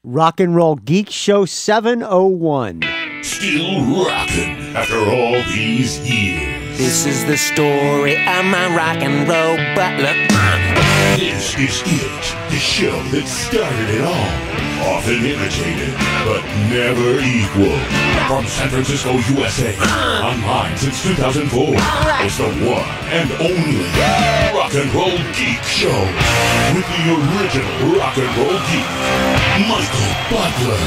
Rock and Roll Geek Show 701. Still rocking after all these years. This is the story of my rock and roll butler. This is it, the show that started it all. Often imitated, but never equal. From San Francisco, USA, online since 2004. It's the one and only Rock and Roll Geek Show. With the original Rock and Roll Geek, Michael Butler.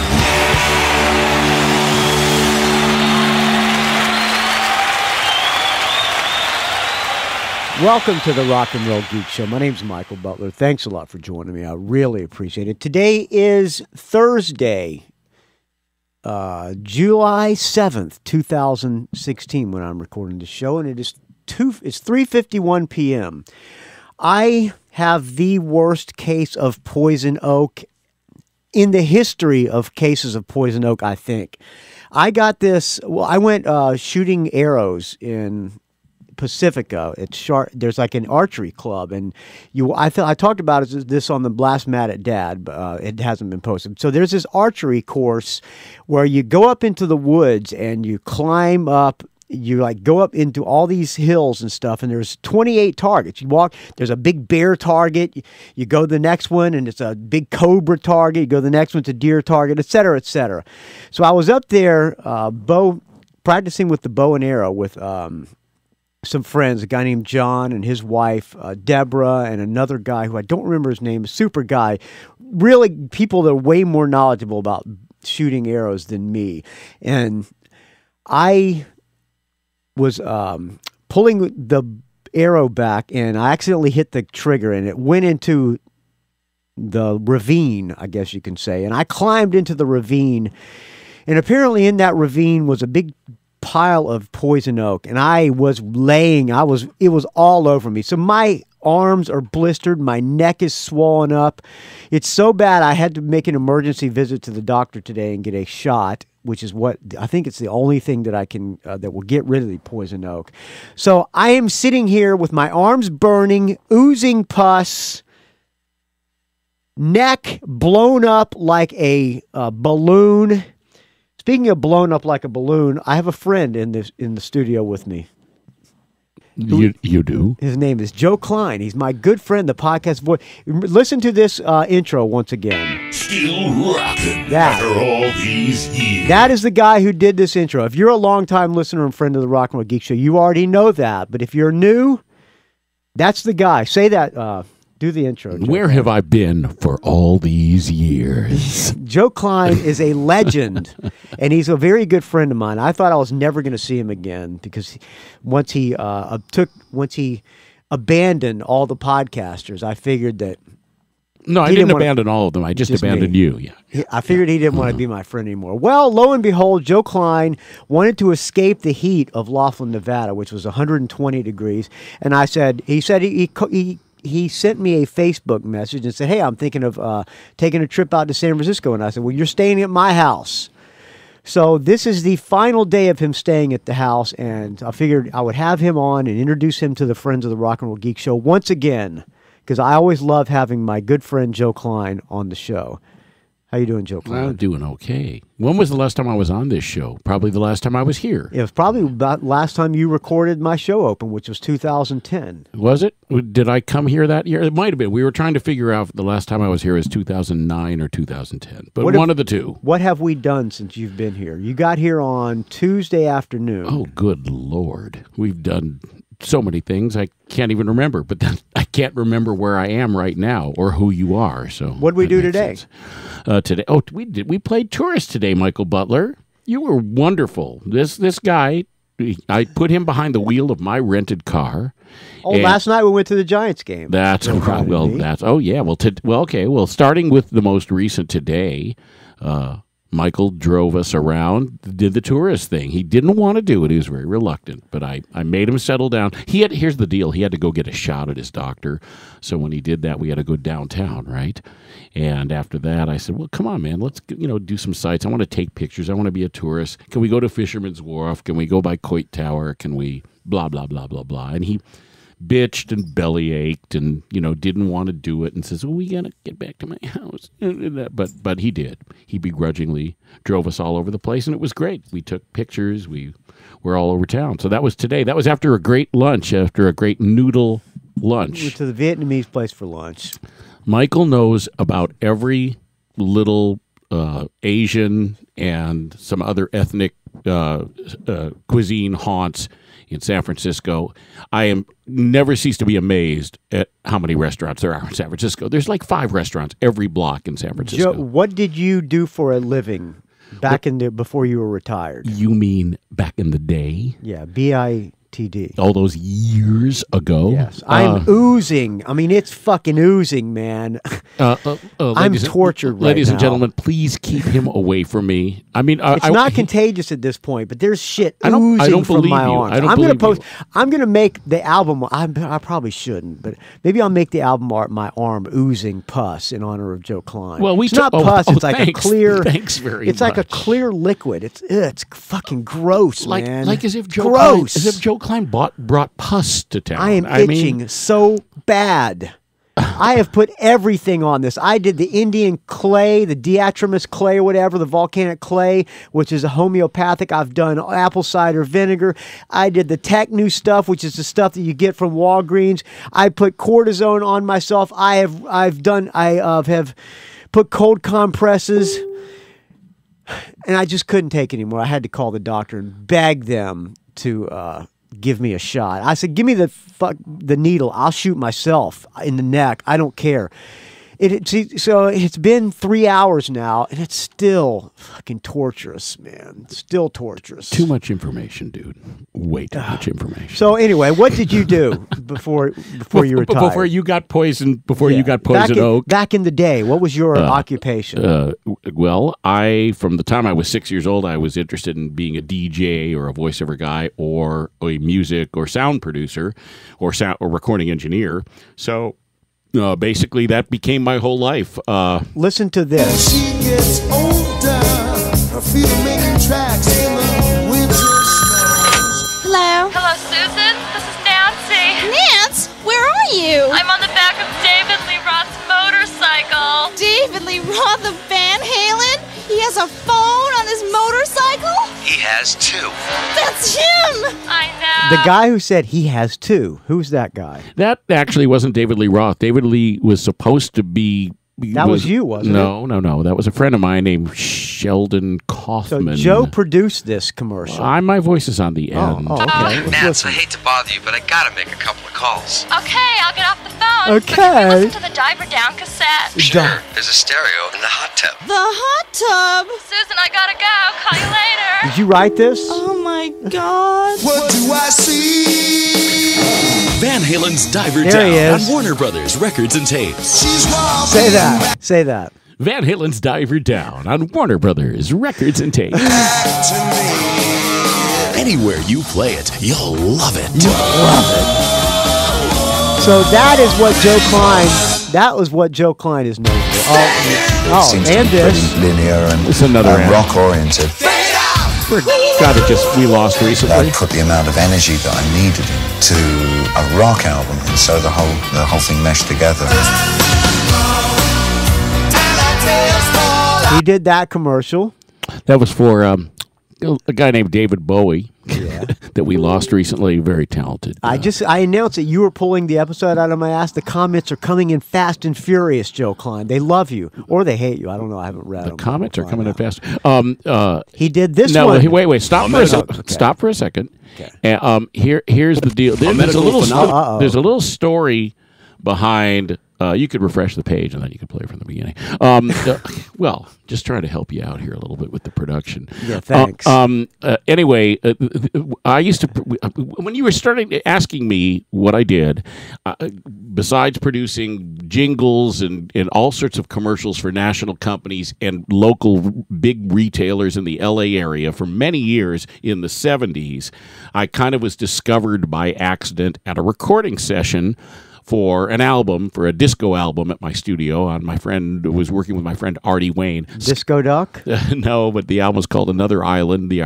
Welcome to the Rock and Roll Geek Show. My name's Michael Butler. Thanks a lot for joining me. I really appreciate it. Today is Thursday, July 7th, 2016, when I'm recording the show, and it's 3:51 p.m. I have the worst case of poison oak in the history of cases of poison oak, I think. I got this, I went shooting arrows in Pacifica. There's like an archery club, and I talked about this on the Blast Mad at Dad, but it hasn't been posted. So there's this archery course where you go up into the woods and you climb up. You like go up into all these hills and stuff, and there's 28 targets. You walk, there's a big bear target. You go to the next one, and it's a big cobra target. You go to the next one, it's a deer target, et cetera, et cetera. So I was up there practicing with the bow and arrow with some friends, a guy named John and his wife, Deborah, and another guy who I don't remember his name, a super guy. Really, people that are way more knowledgeable about shooting arrows than me. And I was pulling the arrow back, and I accidentally hit the trigger, and it went into the ravine, I guess you can say. And I climbed into the ravine, and apparently in that ravine was a big pile of poison oak, and it was all over me. So my arms are blistered, my neck is swollen up. It's so bad I had to make an emergency visit to the doctor today and get a shot, which is what I think it's the only thing that I can that will get rid of the poison oak. So I am sitting here with my arms burning, oozing pus, neck blown up like a balloon. Speaking of blown up like a balloon, I have a friend in the studio with me. You do? His name is Joe Klein. He's my good friend, the podcast voice. Listen to this intro once again. Still rocking after all these years. That is the guy who did this intro. If you're a longtime listener and friend of the Rock and Roll Geek Show, you already know that. But if you're new, that's the guy. Say that. Do the intro, Joe. Where have I been for all these years? Joe Klein is a legend, and he's a very good friend of mine. I thought I was never going to see him again because once he abandoned all the podcasters, I figured that. No, I didn't abandon all of them. I just abandoned you. Yeah. I figured he didn't want to be my friend anymore. Well, lo and behold, Joe Klein wanted to escape the heat of Laughlin, Nevada, which was 120 degrees, and he sent me a Facebook message and said, hey, I'm thinking of taking a trip out to San Francisco. And I said, well, you're staying at my house. So this is the final day of him staying at the house, and I figured I would have him on and introduce him to the friends of the Rock and Roll Geek Show once again, because I always love having my good friend Joe Klein on the show. How you doing, Joe Klein? I'm doing okay. When was the last time I was on this show? Probably the last time I was here. It was probably about last time you recorded my show open, which was 2010. Was it? Did I come here that year? It might have been. We were trying to figure out the last time I was here is 2009 or 2010, but one of the two. What have we done since you've been here? You got here on Tuesday afternoon. Oh, good Lord. We've done so many things I can't even remember, but then I can't remember where I am right now or who you are. So what did we do today? Today, we played Tourist today, Michael Butler. You were wonderful. This guy, I put him behind the wheel of my rented car. Oh, last night we went to the Giants game. That's right. Well, that's okay. Well, starting with the most recent today, Michael drove us around, did the tourist thing. He didn't want to do it. He was very reluctant, but I made him settle down. Here's the deal. He had to go get a shot at his doctor. So when he did that, we had to go downtown, right? And after that, I said, well, come on, man. Let's do some sights. I want to take pictures. I want to be a tourist. Can we go to Fisherman's Wharf? Can we go by Coit Tower? Can we blah, blah, blah, blah, blah? And he bitched and belly ached and, didn't want to do it and says, well, we got to get back to my house. But he did. He begrudgingly drove us all over the place, and it was great. We took pictures. We were all over town. So that was today. That was after a great lunch, after a great noodle lunch. We went to the Vietnamese place for lunch. Michael knows about every little Asian and some other ethnic cuisine haunts in San Francisco. I am never cease to be amazed at how many restaurants there are in San Francisco. There's like 5 restaurants every block in San Francisco. Joe, what did you do for a living before you were retired? You mean back in the day? Yeah, BITD. All those years ago? Yes. I'm oozing. I mean, it's fucking oozing, man. I'm tortured right now. Ladies and gentlemen, please keep him away from me. I mean, it's not contagious at this point, but there's shit I don't from my you. arms. I don't believe you. I'm going to make the album. I probably shouldn't, but maybe I'll make the album art my arm oozing pus in honor of Joe Klein. Well, it's not pus. It's like thanks. a clear. Thanks very It's much. like a clear liquid. It's fucking gross, man. Like as if Joe gross. Klein, as if Joe Klein brought pus to town. I am itching so bad. I have put everything on this. I did the Indian clay, the diatromous clay or whatever, the volcanic clay, which is a homeopathic. I've done apple cider vinegar. I did the Technu stuff, which is the stuff that you get from Walgreens. I put cortisone on myself. I have put cold compresses, and I just couldn't take it anymore. I had to call the doctor and beg them to give me a shot. I said, give me the needle. I'll shoot myself in the neck. I don't care. So it's been 3 hours now, and it's still fucking torturous, man. Still torturous. Too much information, dude. Way too much information. So anyway, what did you do before you retired? Before you got poisoned. You got poison oak. Back in the day, what was your occupation? Well, from the time I was 6 years old, I was interested in being a DJ or a voiceover guy or a music or sound producer or recording engineer. So. Basically, that became my whole life. Listen to this. As she gets older, her feet are making tracks in the winter snows. Hello? Hello, Susan. This is Nancy. Nance, where are you? I'm on the back of David Lee Roth's motorcycle. David Lee Roth of Van Halen? He has a phone on his motorcycle? He has 2. That's him! I know. The guy who said he has 2. Who's that guy? That actually wasn't David Lee Roth. David Lee was supposed to be... That was you, wasn't it? No. That was a friend of mine named Sheldon Kaufman. So Joe produced this commercial. My voice is on the end. Oh, okay. Let's Nance, I listen. hate to bother you, but I gotta make a couple of calls. Okay, I'll get off the phone. Okay. But can we listen to the Diver Down cassette? Sure, there's a stereo in the hot tub. The hot tub? Susan, I gotta go. Call you later. Did you write this? Oh my God. What do I see? Van Halen's Diver There he Down is. on Warner Brothers Records and Tapes. She's robbing Say that. Say that. Van Halen's Diver Down on Warner Brothers Records and Tapes. back to me. Anywhere you play it, you'll love it. So that is what Joe Klein. That was what Joe Klein is known for. And this. Linear and It's another end. rock oriented. God, we lost recently. I put the amount of energy that I needed to a rock album, and so the whole thing meshed together. He did that commercial. That was for a guy named David Bowie that we lost recently. Very talented. I announced that you were pulling the episode out of my ass. The comments are coming in fast and furious, Joe Klein. They love you or they hate you. I don't know. I haven't read them. The comments are coming in fast. He did this No, one. wait. Stop for a second. Okay. Here's the deal. There's a little story behind. You could refresh the page and then you could play from the beginning. Well, just trying to help you out here a little bit with the production. Yeah, thanks. Anyway, I used to, when you were asking me what I did, besides producing jingles and all sorts of commercials for national companies and local big retailers in the LA area for many years in the 70s, I kind of was discovered by accident at a recording session for an album, for a disco album at my studio. Was working with my friend Artie Wayne. Disco Duck? No, but the album was called Another Island. The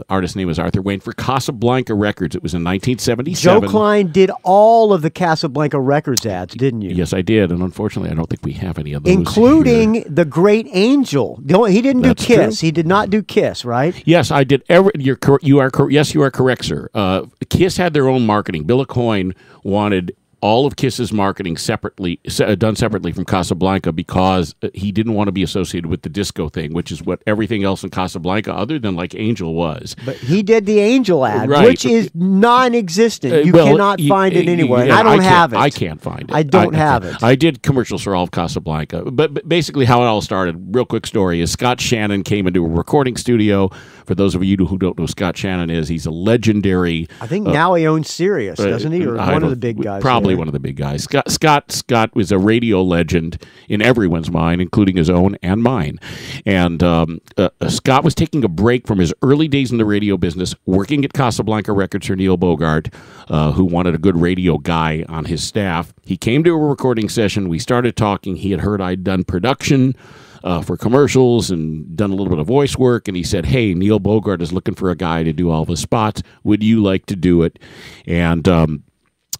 artist's name was Arthur Wayne for Casablanca Records. It was in 1977. Joe Klein did all of the Casablanca Records ads, didn't you? Yes, I did, and unfortunately, I don't think we have any of those. Including here. The Great Angel. He didn't That's do Kiss. true. He did not do Kiss, right? Yes, I did. You are correct, sir. Kiss had their own marketing. Bill Coyne wanted all of Kiss's marketing done separately from Casablanca because he didn't want to be associated with the disco thing, which is what everything else in Casablanca, other than like Angel, was. But he did the Angel ad, Right. which is non-existent. You cannot find it anywhere. And I don't have it. I can't find it. I don't have it. I did commercials for all of Casablanca. But basically how it all started, real quick story, is Scott Shannon came into a recording studio. For those of you who don't know who Scott Shannon is, he's a legendary... I think now he owns Sirius, doesn't he? Or one of the big guys. Probably one of the big guys. Scott was a radio legend in everyone's mind, including his own and mine. And Scott was taking a break from his early days in the radio business, working at Casablanca Records for Neil Bogart, who wanted a good radio guy on his staff. He came to a recording session. We started talking. He had heard I'd done production for commercials and done a little bit of voice work, and he said, hey, Neil Bogart is looking for a guy to do all the spots. Would you like to do it? And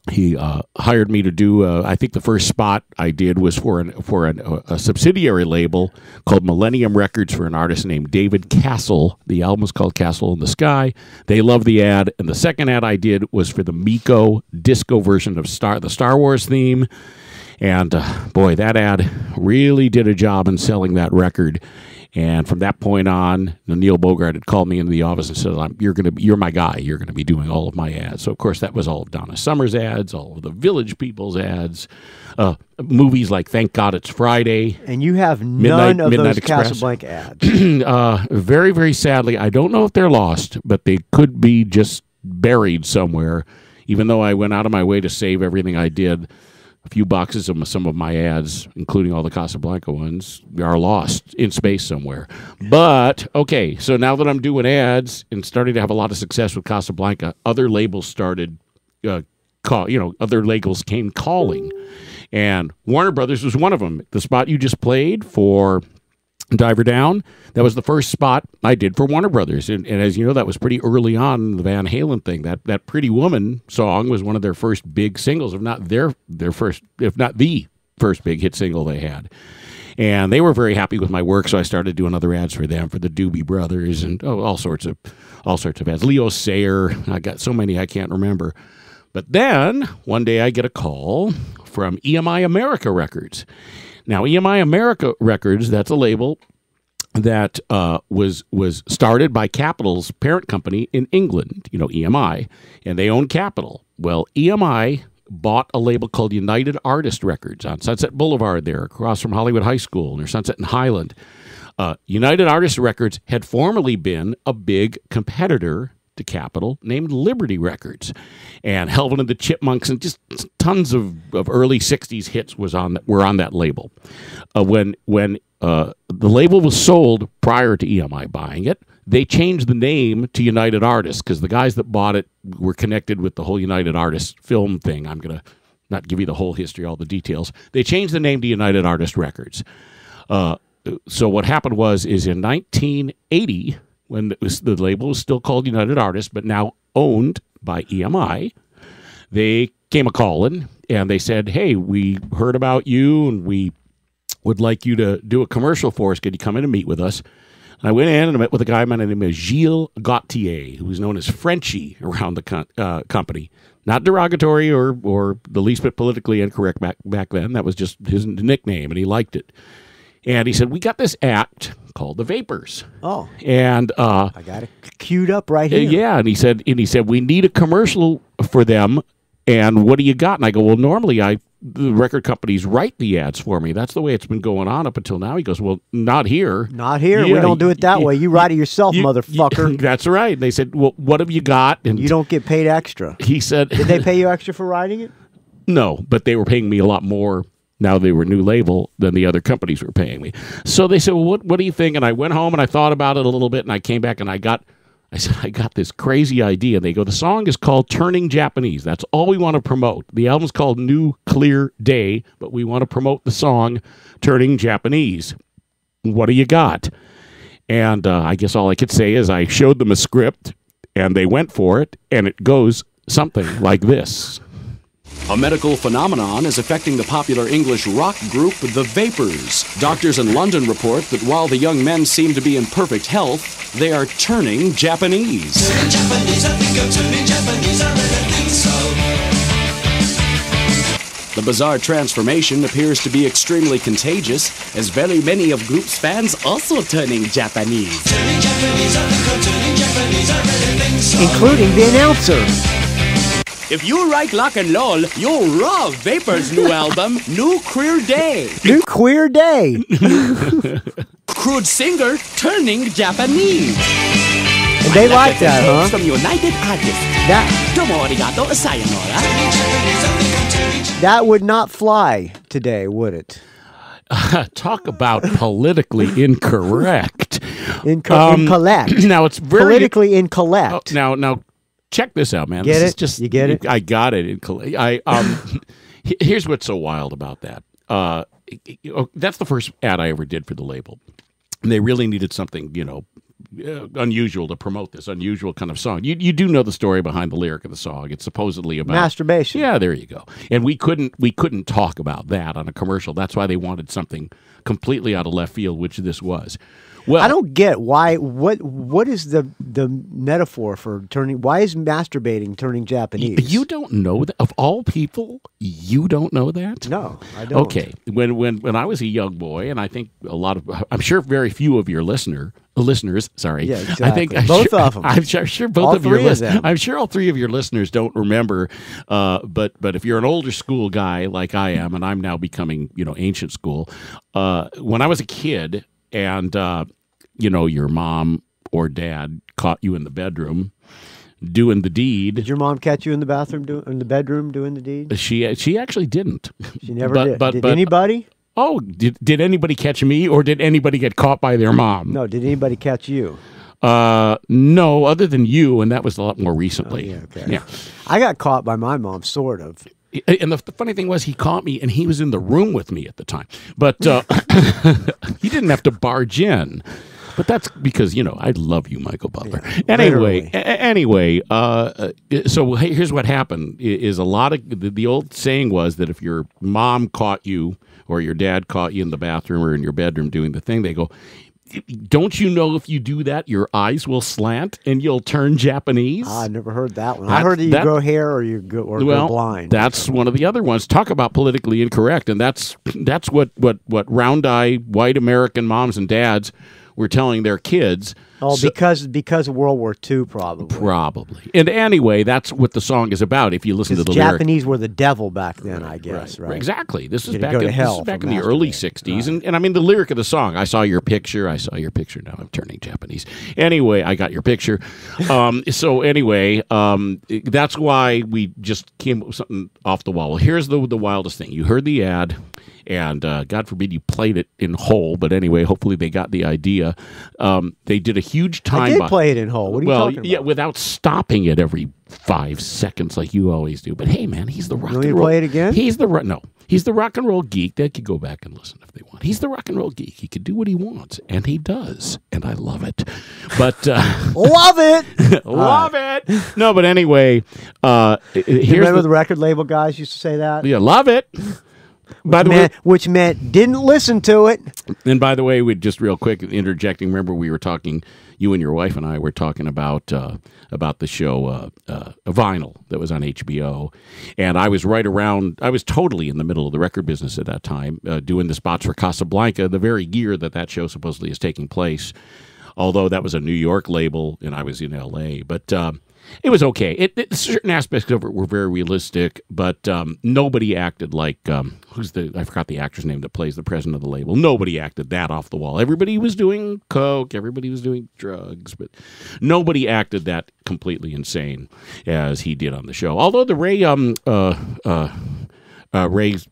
he hired me to do, I think the first spot I did was for a subsidiary label called Millennium Records for an artist named David Castle. The album was called Castle in the Sky. They loved the ad. And the second ad I did was for the Miko disco version of the Star Wars theme. And boy, that ad really did a job in selling that record. And from that point on, Neil Bogart had called me into the office and said, "You're my guy. You're going to be doing all of my ads." So of course that was all of Donna Summer's ads, all of the Village People's ads, movies like Thank God It's Friday. And you have none of Midnight those Express. Casablanca ads. Very, very sadly, I don't know if they're lost, but they could be just buried somewhere. Even though I went out of my way to save everything I did. A few boxes of some of my ads, including all the Casablanca ones, are lost in space somewhere. But, okay, so now that I'm doing ads and starting to have a lot of success with Casablanca, other labels started, other labels came calling. And Warner Brothers was one of them. The spot you just played for Diver Down, that was the first spot I did for Warner Brothers. And as you know, that was pretty early on in the Van Halen thing. That Pretty Woman song was one of their first big singles, if not their first, if not the first big hit single they had. And they were very happy with my work, so I started doing other ads for them, for the Doobie Brothers and all sorts of ads. Leo Sayer, I got so many I can't remember. But then one day I get a call from EMI America Records. Now, EMI America Records, that's a label that was started by Capitol's parent company in England, EMI, and they own Capitol. Well, EMI bought a label called United Artist Records on Sunset Boulevard there, across from Hollywood High School, near Sunset and Highland. United Artist Records had formerly been a big competitor to Capitol named Liberty Records, and Helvin and the Chipmunks and just tons of early 60s hits were on that label. When the label was sold prior to EMI buying it, they changed the name to United Artists because the guys that bought it were connected with the whole United Artists film thing. I'm going to not give you the whole history, all the details. They changed the name to United Artists Records. So what happened is in 1980, when the label was still called United Artists, but now owned by EMI, they came a-calling, and they said, hey, we heard about you, and we would like you to do a commercial for us. Could you come in and meet with us? And I went in and I met with a guy by the name of Gilles Gauthier, who was known as Frenchie around the company. Not derogatory or the least bit politically incorrect back then. That was just his nickname, and he liked it. And he said, we got this act called The Vapors. Oh. And I got it queued up right here. Yeah, and he said, we need a commercial for them, and what do you got? And I go, well, normally the record companies write the ads for me. That's the way it's been going on up until now. He goes, well, not here. Not here. Yeah, we don't do it that way. You write it yourself, motherfucker. That's right. And they said, well, what have you got? And you don't get paid extra. He said... Did they pay you extra for writing it? No, but they were paying me a lot more. Now they were a new label than the other companies were paying me. So they said, well, what do you think? And I went home and I thought about it a little bit, and I came back and I got I said, I got this crazy idea. They go, the song is called Turning Japanese. That's all we want to promote. The album's called New Clear Day, but we want to promote the song Turning Japanese. What do you got? And I guess all I could say is I showed them a script, and they went for it, and it goes something like this. A medical phenomenon is affecting the popular English rock group The Vapors. Doctors in London report that while the young men seem to be in perfect health, they are turning Japanese. Turning Japanese, I think I'm turning Japanese, I really think so. The bizarre transformation appears to be extremely contagious, as very many of group's fans also turning Japanese. Turning Japanese, I think I'm turning Japanese, I really think so. Including the announcer. If you like rock and roll, you'll love Vapor's new album, New Queer Day. New Queer Day. Crude singer turning Japanese. And they like that, huh? From United Artists. Domo arigato, sayonara. That would not fly today, would it? Talk about politically incorrect. Incorrect. Now, it's very... Politically incorrect. Now, check this out, man. Get this it? Is just, you get it? I got it. Here's what's so wild about that. That's the first ad I ever did for the label. And they really needed something, unusual to promote this unusual kind of song. You do know the story behind the lyric of the song. It's supposedly about masturbation. Yeah, there you go. And we couldn't talk about that on a commercial. That's why they wanted something completely out of left field, which this was. Well, I don't get why. What is the metaphor for turning? Why is masturbating turning Japanese? You don't know that, of all people. You don't know that? No, I don't. Okay, when I was a young boy, and I think I'm sure very few of your listeners. Sorry, yeah, exactly. I think both of them. I'm sure both all of your listeners. them. I'm sure all three of your listeners don't remember. But if you're an older school guy like I am, and I'm now becoming ancient school. When I was a kid. And, your mom or dad caught you in the bedroom doing the deed. Did your mom catch you in the bathroom, in the bedroom doing the deed? She actually didn't. She never did. Did anybody? Oh, did anybody catch me, or did anybody get caught by their mom? No, did anybody catch you? No, other than you, and that was a lot more recently. Oh, yeah, okay. Yeah. I got caught by my mom, sort of. And the funny thing was, he caught me, and he was in the room with me at the time. But he didn't have to barge in. But that's because, I love you, Michael Butler. Yeah, anyway, so here's what happened, is a lot of, the old saying was that if your mom caught you or your dad caught you in the bathroom or in your bedroom doing the thing, they go, don't you know if you do that, your eyes will slant and you'll turn Japanese? I never heard that one. I heard that you grow hair or go blind. That's one of the other ones. Talk about politically incorrect, and that's what round-eyed white American moms and dads were telling their kids. Oh, because of World War II, probably. Probably. And anyway, that's what the song is about. If you listen to the Japanese were the devil back then, I guess. Right. Exactly. This is back in the early '60s, right. And I mean the lyric of the song. I saw your picture. Now I'm turning Japanese. Anyway, I got your picture. So anyway, that's why we just came up with something off the wall. Well, here's the wildest thing. You heard the ad. And God forbid you played it in whole, but anyway, hopefully they got the idea. They did a huge time. I did play it in whole. What are you talking about? Yeah, without stopping it every 5 seconds like you always do. But hey, man, he's the rock and roll. You play it again? He's the rock and roll geek. They could go back and listen if they want. He's the rock and roll geek. He could do what he wants, and he does, and I love it. But love it, love it. No, but anyway, remember the record label guys used to say that? Yeah, love it. Which meant didn't listen to it. And by the way, we just real quick interjecting. Remember, we were talking. You and your wife and I were talking about the show Vinyl that was on HBO, and I was I was totally in the middle of the record business at that time, doing the spots for Casablanca, the very year that show supposedly is taking place. Although that was a New York label, and I was in L.A., but. It was okay. Certain aspects of it were very realistic, but nobody acted like I forgot the actor's name that plays the president of the label. Nobody acted that off the wall. Everybody was doing coke. Everybody was doing drugs, but nobody acted that completely insane as he did on the show. Although the Ray Ray's,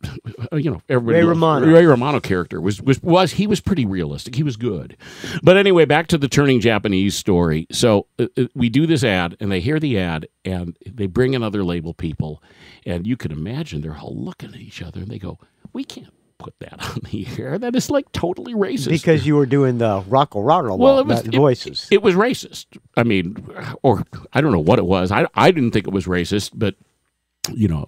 everybody Ray Romano. Ray Romano character was pretty realistic. He was good. But anyway, back to the turning Japanese story. So we do this ad, and they hear the ad, and they bring in other label people, and you can imagine they're all looking at each other, and they go, "We can't put that on the air. That is like totally racist." Because you were doing the voices. It was racist. I mean, or I don't know what it was. I didn't think it was racist, but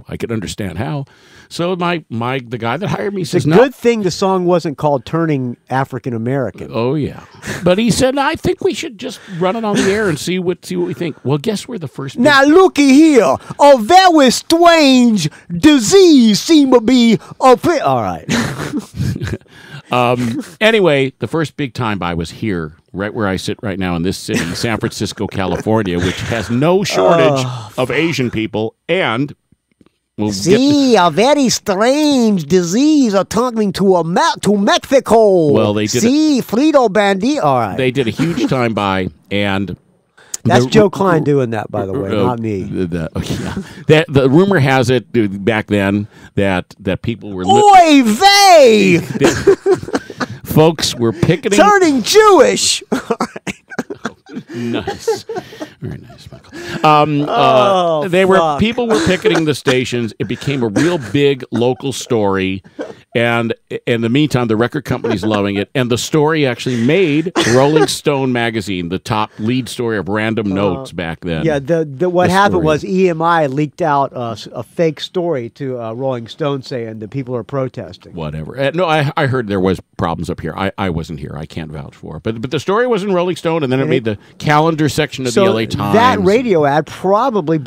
I could understand how. So the guy that hired me says, "No." Good thing the song wasn't called "Turning African American." Oh yeah, but he said, "I think we should just run it on the air and see what we think." Well, guess where the first now looky here, a very strange disease seem to be all right. Anyway, the first big time buy was here, right where I sit right now in this city, San Francisco, California, which has no shortage of Asian people and. A very strange disease are talking to Mexico. Well, they did. Frito Bandito. All right. They did a huge time buy, and that's Joe Klein doing that, by the way, not me. The rumor has it back then that people were. Oy vey! Folks were picketing. Turning Jewish. Nice, very nice, Michael. People were picketing the stations. It became a real big local story, and in the meantime, the record company's loving it. And the story actually made Rolling Stone magazine the top lead story of Random Notes back then. Yeah, what happened was EMI leaked out a fake story to Rolling Stone saying that people are protesting. Whatever. No, I heard there was problems up here. I wasn't here. I can't vouch for it. But the story was in Rolling Stone, and then it made the calendar section of the LA Times. That radio ad probably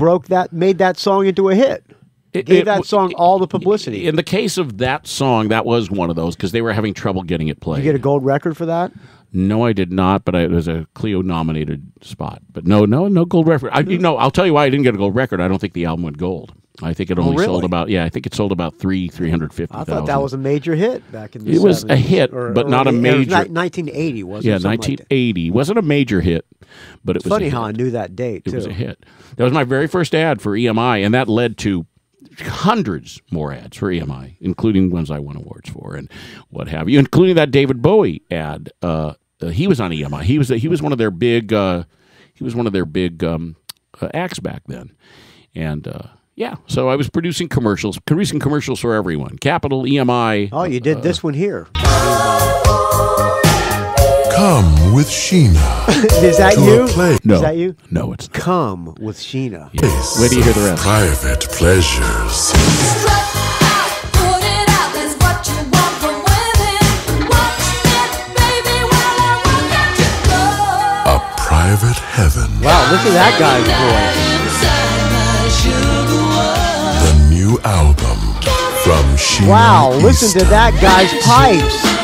made that song into a hit. It gave that song all the publicity. In the case of that song, that was one of those because they were having trouble getting it played. Did you get a gold record for that? No, I did not, but it was a Clio-nominated spot. But no gold record. I'll tell you why I didn't get a gold record. I don't think the album went gold. I think it only sold about 350,000. I thought that was a major hit back in the 70s. It was a hit, but not a major. It was 1980, wasn't it? Yeah, 1980. Wasn't a major hit, but it was funny a hit. how I knew that date, too. It was a hit. That was my very first ad for EMI, and that led to hundreds more ads for EMI, including ones I won awards for and what have you, including that David Bowie ad. He was on EMI. He was one of their big acts back then, and. Yeah, so I was producing commercials for everyone. Capital, EMI. Oh, you did this one here. Come with Sheena. Is that you? No. Is that you? No, it's not. Come with Sheena. Yes. Wait till you hear the rest. Private pleasures. A private heaven. Wow, look at that guy's voice. The new album from Sheena. Wow, listen to that guy's pipes.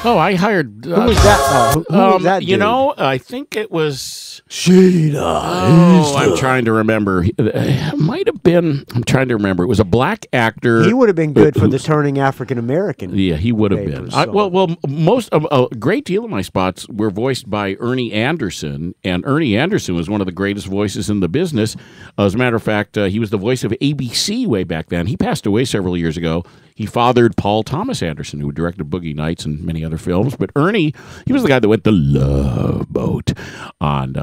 Oh, I hired. Who was that? Who was that dude? I think it was Sheena. Oh, I'm trying to remember. It might have been. I'm trying to remember. It was a black actor. He would have been good for the Turning African American. Yeah, he would have been. A great deal of my spots were voiced by Ernie Anderson, and Ernie Anderson was one of the greatest voices in the business. As a matter of fact, he was the voice of ABC way back then. He passed away several years ago. He fathered Paul Thomas Anderson, who directed Boogie Nights and many other films. But Ernie, he was the guy that went the Love Boat on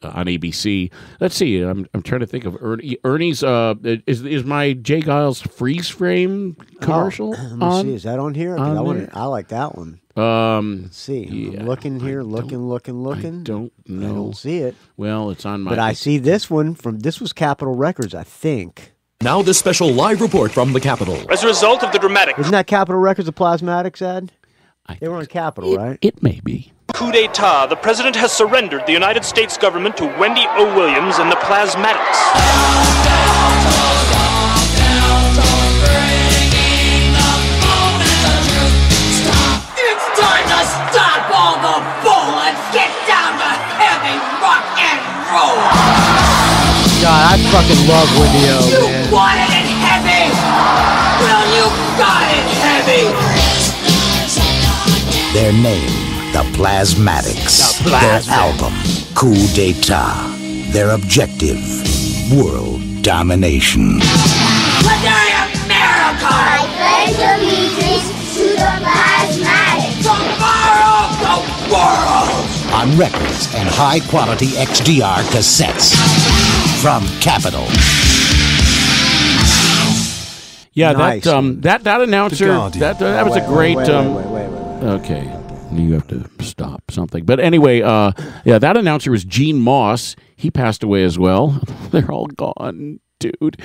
ABC. Let's see. I'm trying to think of Ernie. Ernie's is my Jay Giles freeze frame commercial? Let me see. Is that on here? I like that one. Let's see. Yeah, I'm looking here, looking. I don't know. I don't see it. Well, it's on my. But I see this one this was Capitol Records, I think. Now this special live report from the Capitol. As a result of the dramatic... Isn't that Capitol Records a Plasmatics ad? They were on Capitol, right? It may be. Coup d'etat. The president has surrendered the United States government to Wendy O. Williams and the Plasmatics. It's time to stop all the bull and get down to heavy rock and roll! God, I fucking love Wendy O, man. You wanted it heavy? Well, you got it heavy! Their name, the Plasmatics. Their album, Coup d'etat. Their objective, world domination. Today, America! I pledge allegiance to the plasmatic. Tomorrow, the world! On records and high-quality XDR cassettes. From Capitol. Yeah, Nice. that announcer, that was a great. Wait. Okay, you have to stop something. But anyway, yeah, that announcer was Gene Moss. He passed away as well. They're all gone, dude.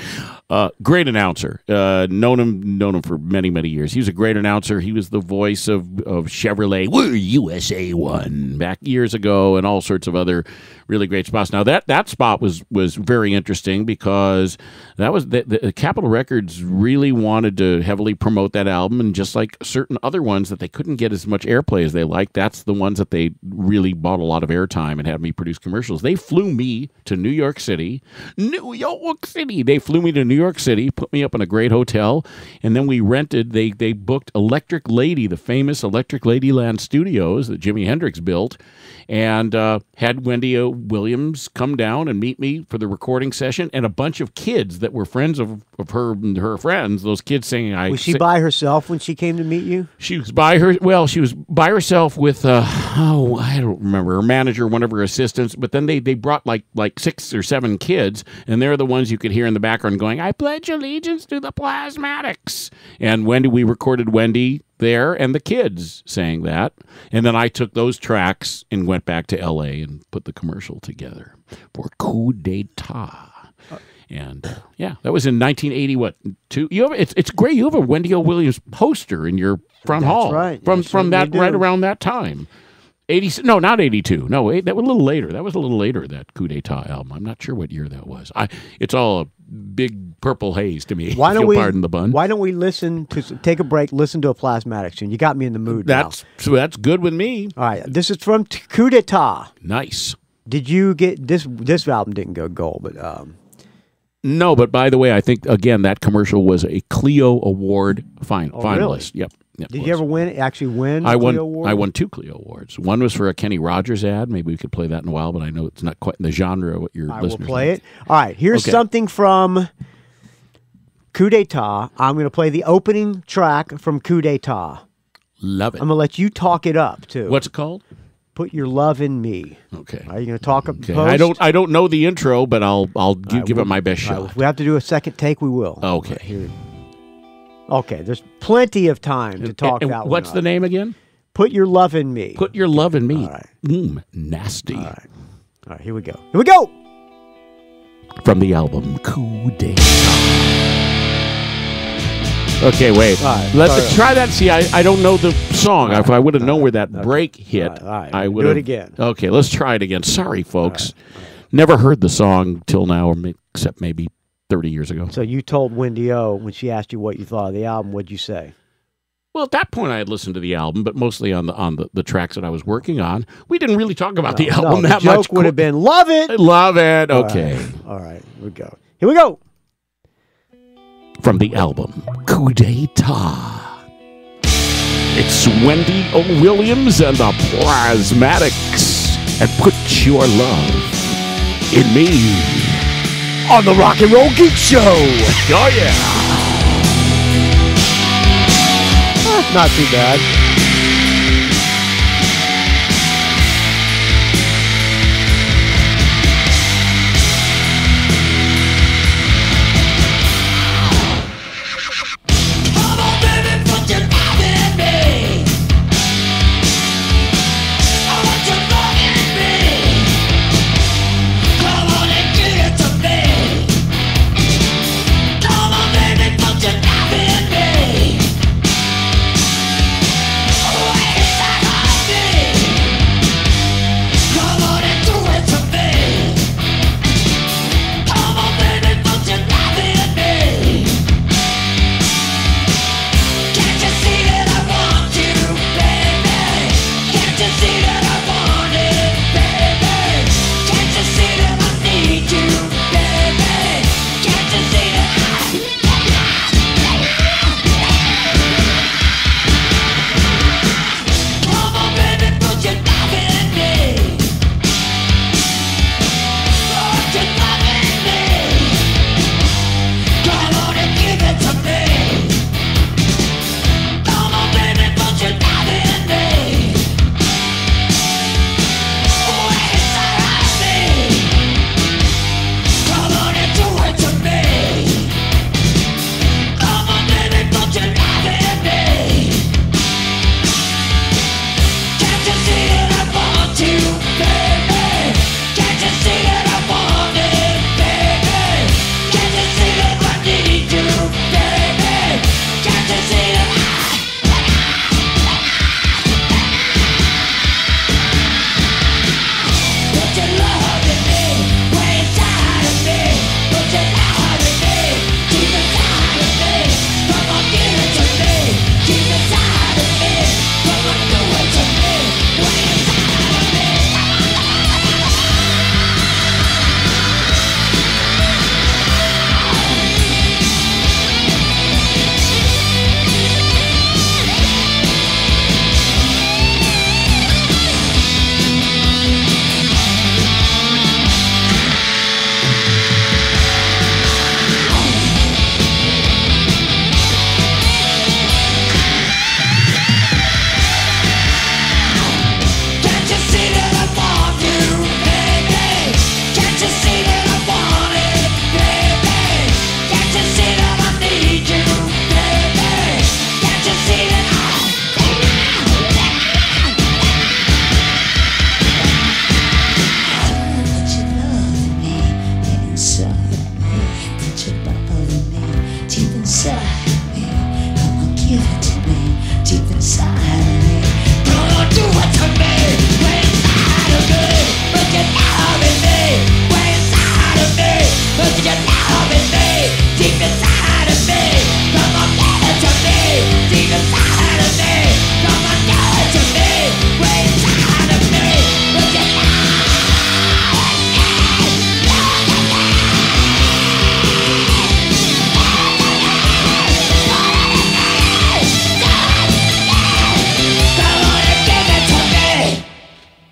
Great announcer. Known him for many years. He was a great announcer. He was the voice of Chevrolet. We're USA One back years ago, and all sorts of other really great spots. Now that spot was very interesting because that was the Capitol Records really wanted to heavily promote that album, and just like certain other ones that they couldn't get as much airplay as they liked, that's the ones that they really bought a lot of airtime and had me produce commercials. They flew me to New York City. They flew me to New York City, put me up in a great hotel, and then we rented. They booked Electric Lady, the famous Electric Ladyland Studios that Jimi Hendrix built, and had Wendy O. Williams come down and meet me for the recording session, and a bunch of kids that were friends of her and her friends. Those kids singing. Was she by herself when she came to meet you? She was by herself with I don't remember, her manager, one of her assistants. But then they brought like 6 or 7 kids, and they're the ones you could hear in the background going, "I pledge allegiance to the Plasmatics." And we recorded Wendy there, and the kids sang that. And then I took those tracks and went back to L.A. and put the commercial together for Coup d'Etat. And yeah, that was in 1980. It's great. You have a Wendy O. Williams poster in your front hall. Right. From that right around that time. 80? No, not 82. No, that was a little later. That was a little later. That Coup d'Etat album. I'm not sure what year that was. It's all a big purple haze to me. Pardon the bun. Why don't we take a break? Listen to a Plasmatic tune. You got me in the mood. That's good with me. All right, this is from Coup d'Etat. Nice. Did you get this? This album didn't go gold, but. No, but by the way, I think again that commercial was a Clio Award finalist. Really? Yep. Did you ever win? I won. Clio Award? I won 2 Clio Awards. One was for a Kenny Rogers ad. Maybe we could play that in a while, but I know it's not quite in the genre of what your listeners. I will play it. All right, here's something from Coup d'Etat. I'm going to play the opening track from Coup d'Etat. Love it. I'm going to let you talk it up too. What's it called? Put Your Love in Me. Okay. Are you going to talk up? Okay. I don't know the intro, but I'll give it my best shot. If we have to do a second take, we will. Okay. Here. Okay, there's plenty of time to talk that one. What's the name again? Put Your Love in Me. Put Your Love in Me. All right. Nasty. All right, here we go. Here we go! From the album Coup d'Etat. Okay, wait. Right, Let's try that. See, I don't know the song. If I would have known where that break hit, I would do it again. Okay, let's try it again. Sorry, folks. Never heard the song till now, except maybe 30 years ago. So you told Wendy O when she asked you what you thought of the album, what'd you say? Well, at that point, I had listened to the album, but mostly on the tracks that I was working on. We didn't really talk about the album that the much. joke would have been, love it! Love it. Okay. All right. Here we go. Here we go! From the album Coup d'Etat. It's Wendy O. Williams and the Plasmatics. And Put Your Love in Me. On the Rock and Roll Geek Show! Oh, yeah! Not too bad.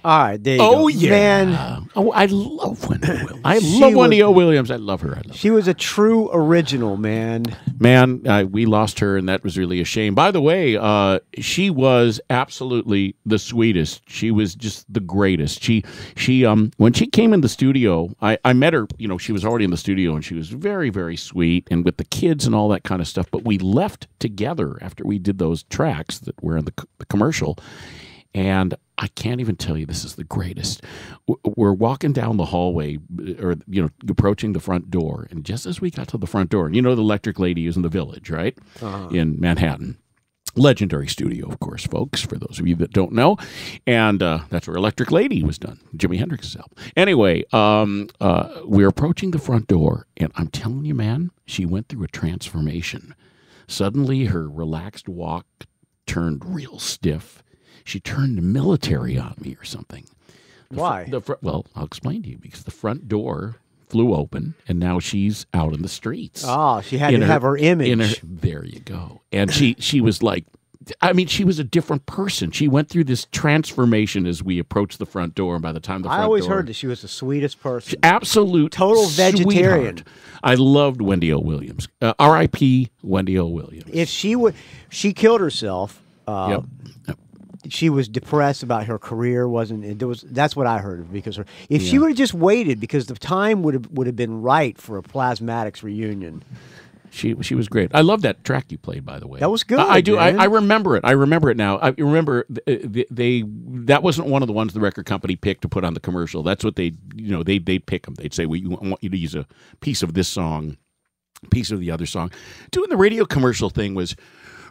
All right, there you Oh, go. yeah. Man. Oh, I love Wendy Williams. I love Wendy O. Williams. I love her. She was a true original, man. Man, we lost her, and that was really a shame. By the way, she was absolutely the sweetest. She was just the greatest. She when she came in the studio, I met her. You know, she was already in the studio, and she was very, very sweet, and with the kids and all that kind of stuff. But we left together after we did those tracks that were in the commercial, and I can't even tell you, this is the greatest. We're walking down the hallway, or approaching the front door, and just as we got to the front door, and the Electric Lady is in the Village, right, in Manhattan. Legendary studio, of course, folks, for those of you that don't know. And that's where Electric Lady was done, Jimi Hendrix's album. Anyway, we're approaching the front door, and I'm telling you, man, she went through a transformation. Suddenly, her relaxed walk turned real stiff. She turned military on me or something. Why? Well, I'll explain to you. Because the front door flew open, and now she's out in the streets. Oh, she had to have her image. There you go. And she was like, I mean, she was a different person. She went through this transformation as we approached the front door, and by the time the front door... I always heard that she was the sweetest person. Absolute total vegetarian. Sweetheart. I loved Wendy O. Williams. R.I.P. Wendy O. Williams. If she killed herself. Yep. She was depressed about her career. That's what I heard, because if she would have just waited, because the time would have been right for a Plasmatics reunion. She was great. I love that track you played, by the way. That was good. I do. Man. I remember it. I remember it now. I remember that wasn't one of the ones the record company picked to put on the commercial. That's what they'd pick them. They'd say, "We want you to use a piece of this song, piece of the other song." Doing the radio commercial thing was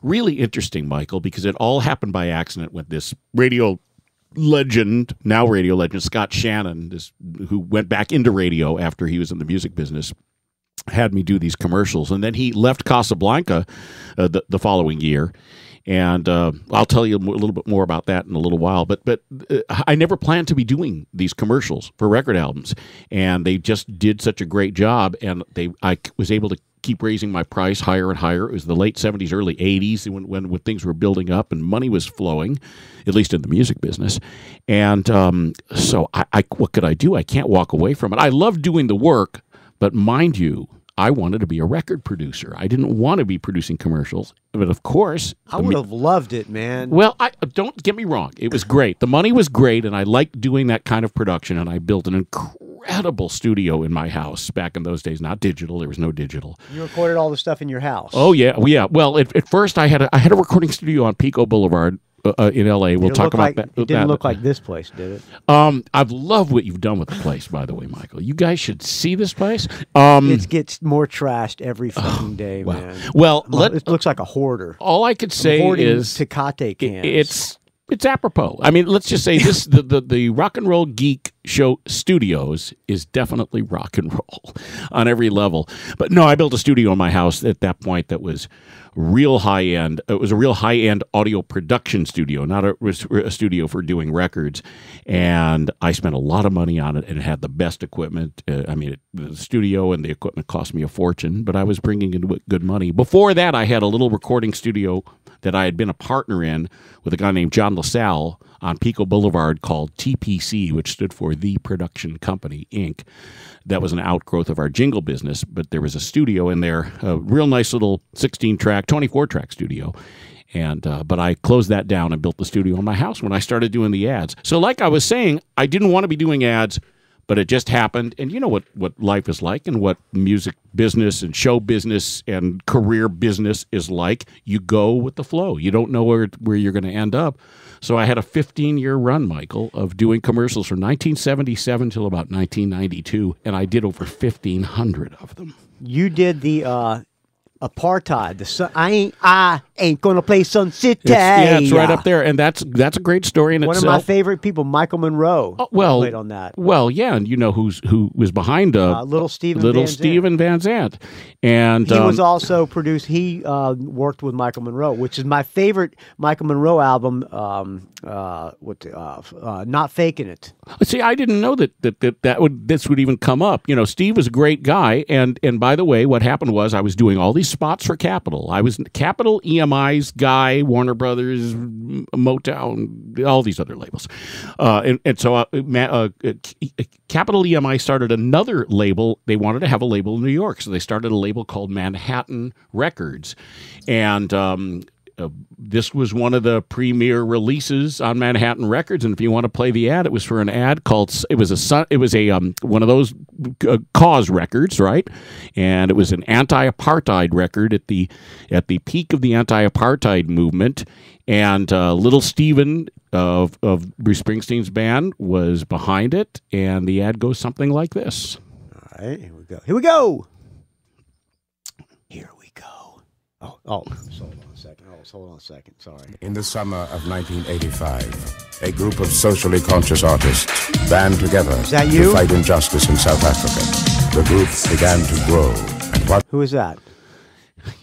really interesting, Michael, because it all happened by accident with this radio legend, Scott Shannon, who went back into radio after he was in the music business, had me do these commercials. And then he left Casablanca the following year. And I'll tell you a little bit more about that in a little while. But I never planned to be doing these commercials for record albums. And they just did such a great job. And I was able to keep raising my price higher and higher. It was the late 70s, early 80s when things were building up and money was flowing, at least in the music business. And so what could I do? I can't walk away from it. I love doing the work, but mind you, I wanted to be a record producer. I didn't want to be producing commercials, but of course... I would have loved it, man. Well, don't get me wrong. It was great. The money was great, and I liked doing that kind of production, and I built an incredible studio in my house back in those days. Not digital. There was no digital. You recorded all the stuff in your house. Oh, yeah. Well, at first, I had a recording studio on Pico Boulevard in L.A. We'll talk about that. It didn't look like this place, did it? I've loved what you've done with the place, by the way, Michael. You guys should see this place. It gets more trashed every fucking day, wow. man. Well, it looks like a hoarder. All I could say is Tecate cans. It's apropos. I mean, let's just say this: the Rock and Roll Geek Show Studios is definitely rock and roll on every level. But no, I built a studio in my house at that point that was real high end. It was a real high end audio production studio, not a studio for doing records. And I spent a lot of money on it, and it had the best equipment. The studio and the equipment cost me a fortune, but I was bringing in good money. Before that, I had a little recording studio that I had been a partner in with a guy named John LaSalle on Pico Boulevard called TPC, which stood for The Production Company, Inc. That was an outgrowth of our jingle business, but there was a studio in there, a real nice little 16-track, 24-track studio. And but I closed that down and built the studio in my house when I started doing the ads. So like I was saying, I didn't want to be doing ads, but it just happened. And you know what life is like and what music business and show business and career business is like. You go with the flow. You don't know where you're going to end up. So I had a 15-year run, Michael, of doing commercials from 1977 till about 1992, and I did over 1,500 of them. You did the Apartheid. I ain't gonna play Sun City. It's right up there, and that's a great story in itself. One of my favorite people, Michael Monroe, played on that. Well, yeah, and you know who was behind Little Steven Van Zandt, and he was also produced. He worked with Michael Monroe, which is my favorite Michael Monroe album. Not Faking It. See, I didn't know this would even come up. You know, Steve was a great guy, and by the way, what happened was I was doing all these spots for Capitol. I was Capitol, EMI, EMI's guy, Warner Brothers, Motown, all these other labels. So Capital EMI started another label. They wanted to have a label in New York, so they started a label called Manhattan Records. And this was one of the premier releases on Manhattan Records, and if you want to play the ad, it was for an ad called it was a one of those cause records, right? And it was an anti-apartheid record at the peak of the anti-apartheid movement, and Little Steven of Bruce Springsteen's band was behind it, and the ad goes something like this. All right, here we go. Here we go. Oh, hold on a second. Sorry. In the summer of 1985, a group of socially conscious artists band together to fight injustice in South Africa. The group began to grow. And who is that?